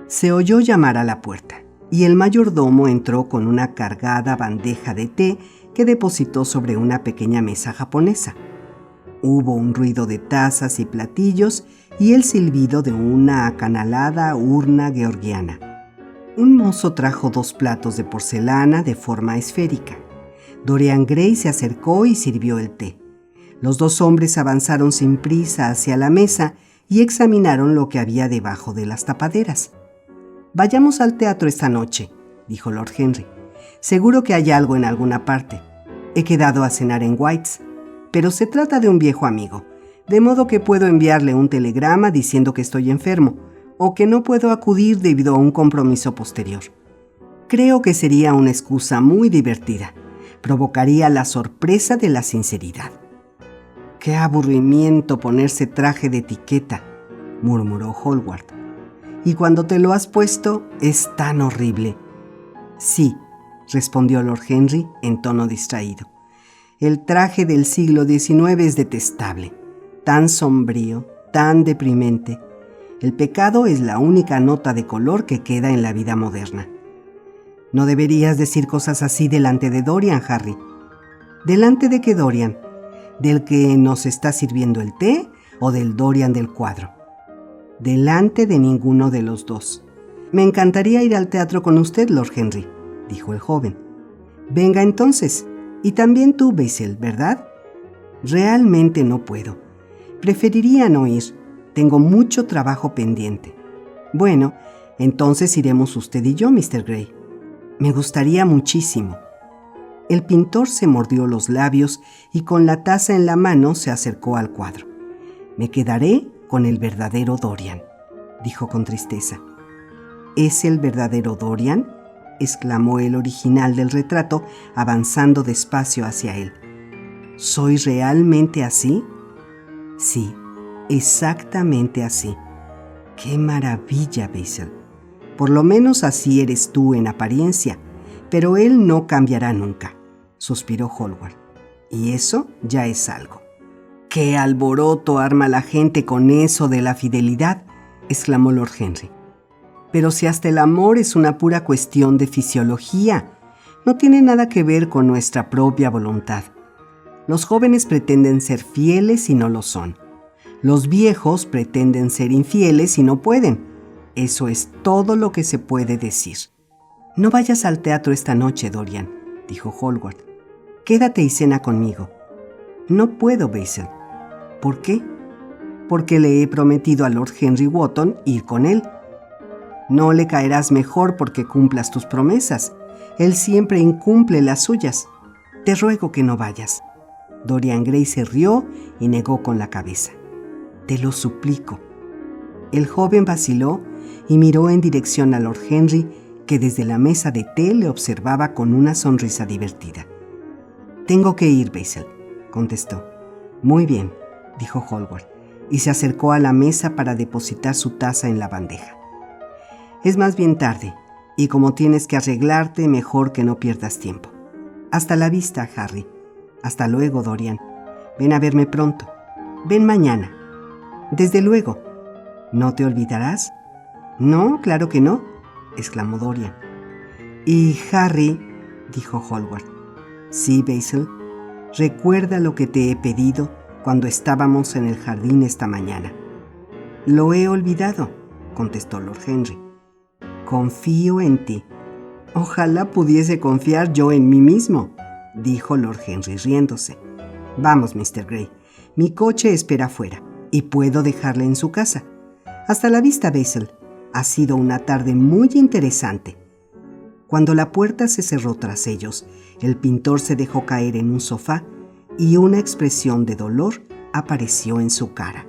Se oyó llamar a la puerta, y el mayordomo entró con una cargada bandeja de té que depositó sobre una pequeña mesa japonesa. Hubo un ruido de tazas y platillos y el silbido de una acanalada urna georgiana. Un mozo trajo 2 platos de porcelana de forma esférica. Dorian Gray se acercó y sirvió el té. Los 2 hombres avanzaron sin prisa hacia la mesa y examinaron lo que había debajo de las tapaderas. «Vayamos al teatro esta noche», dijo Lord Henry. «Seguro que hay algo en alguna parte. He quedado a cenar en White's, pero se trata de un viejo amigo, de modo que puedo enviarle un telegrama diciendo que estoy enfermo o que no puedo acudir debido a un compromiso posterior. Creo que sería una excusa muy divertida. Provocaría la sorpresa de la sinceridad». «Qué aburrimiento ponerse traje de etiqueta», murmuró Hallward. «Y cuando te lo has puesto, es tan horrible». «Sí», respondió Lord Henry en tono distraído. «El traje del siglo XIX es detestable, tan sombrío, tan deprimente. El pecado es la única nota de color que queda en la vida moderna». «No deberías decir cosas así delante de Dorian, Harry». «¿Delante de qué Dorian? ¿Del que nos está sirviendo el té o del Dorian del cuadro?» «Delante de ninguno de los dos. Me encantaría ir al teatro con usted, Lord Henry», dijo el joven. «Venga entonces. Y también tú, Basil, ¿verdad?» «Realmente no puedo. Preferiría no ir. Tengo mucho trabajo pendiente». «Bueno, entonces iremos usted y yo, Mr. Gray». «Me gustaría muchísimo». El pintor se mordió los labios y con la taza en la mano se acercó al cuadro. «Me quedaré con el verdadero Dorian», dijo con tristeza. «¿Es el verdadero Dorian?», exclamó el original del retrato, avanzando despacio hacia él. «¿Soy realmente así?». «Sí, exactamente así». «¡Qué maravilla, Basil! Por lo menos así eres tú en apariencia, pero él no cambiará nunca», suspiró Hallward. «Y eso ya es algo». «¡Qué alboroto arma la gente con eso de la fidelidad!», exclamó Lord Henry. «Pero si hasta el amor es una pura cuestión de fisiología, no tiene nada que ver con nuestra propia voluntad. Los jóvenes pretenden ser fieles y no lo son. Los viejos pretenden ser infieles y no pueden. Eso es todo lo que se puede decir». «No vayas al teatro esta noche, Dorian», dijo Hallward. «Quédate y cena conmigo». «No puedo, Basil». «¿Por qué?» «Porque le he prometido a Lord Henry Wotton ir con él». «No le caerás mejor porque cumplas tus promesas. Él siempre incumple las suyas. Te ruego que no vayas». Dorian Gray se rió y negó con la cabeza. «Te lo suplico». El joven vaciló y miró en dirección a Lord Henry, que desde la mesa de té le observaba con una sonrisa divertida. «Tengo que ir, Basil», contestó. «Muy bien», dijo Hallward, y se acercó a la mesa para depositar su taza en la bandeja. «Es más bien tarde, y como tienes que arreglarte, mejor que no pierdas tiempo. Hasta la vista, Harry. Hasta luego, Dorian. Ven a verme pronto. Ven mañana». «Desde luego». «¿No te olvidarás?» «No, claro que no», exclamó Dorian. «Y Harry», dijo Hallward. «Sí, Basil. Recuerda lo que te he pedido cuando estábamos en el jardín esta mañana». «Lo he olvidado», contestó Lord Henry. «Confío en ti». «Ojalá pudiese confiar yo en mí mismo», dijo Lord Henry riéndose. «Vamos, Mr. Gray. Mi coche espera afuera y puedo dejarle en su casa. Hasta la vista, Basil. Ha sido una tarde muy interesante». Cuando la puerta se cerró tras ellos, el pintor se dejó caer en un sofá y una expresión de dolor apareció en su cara.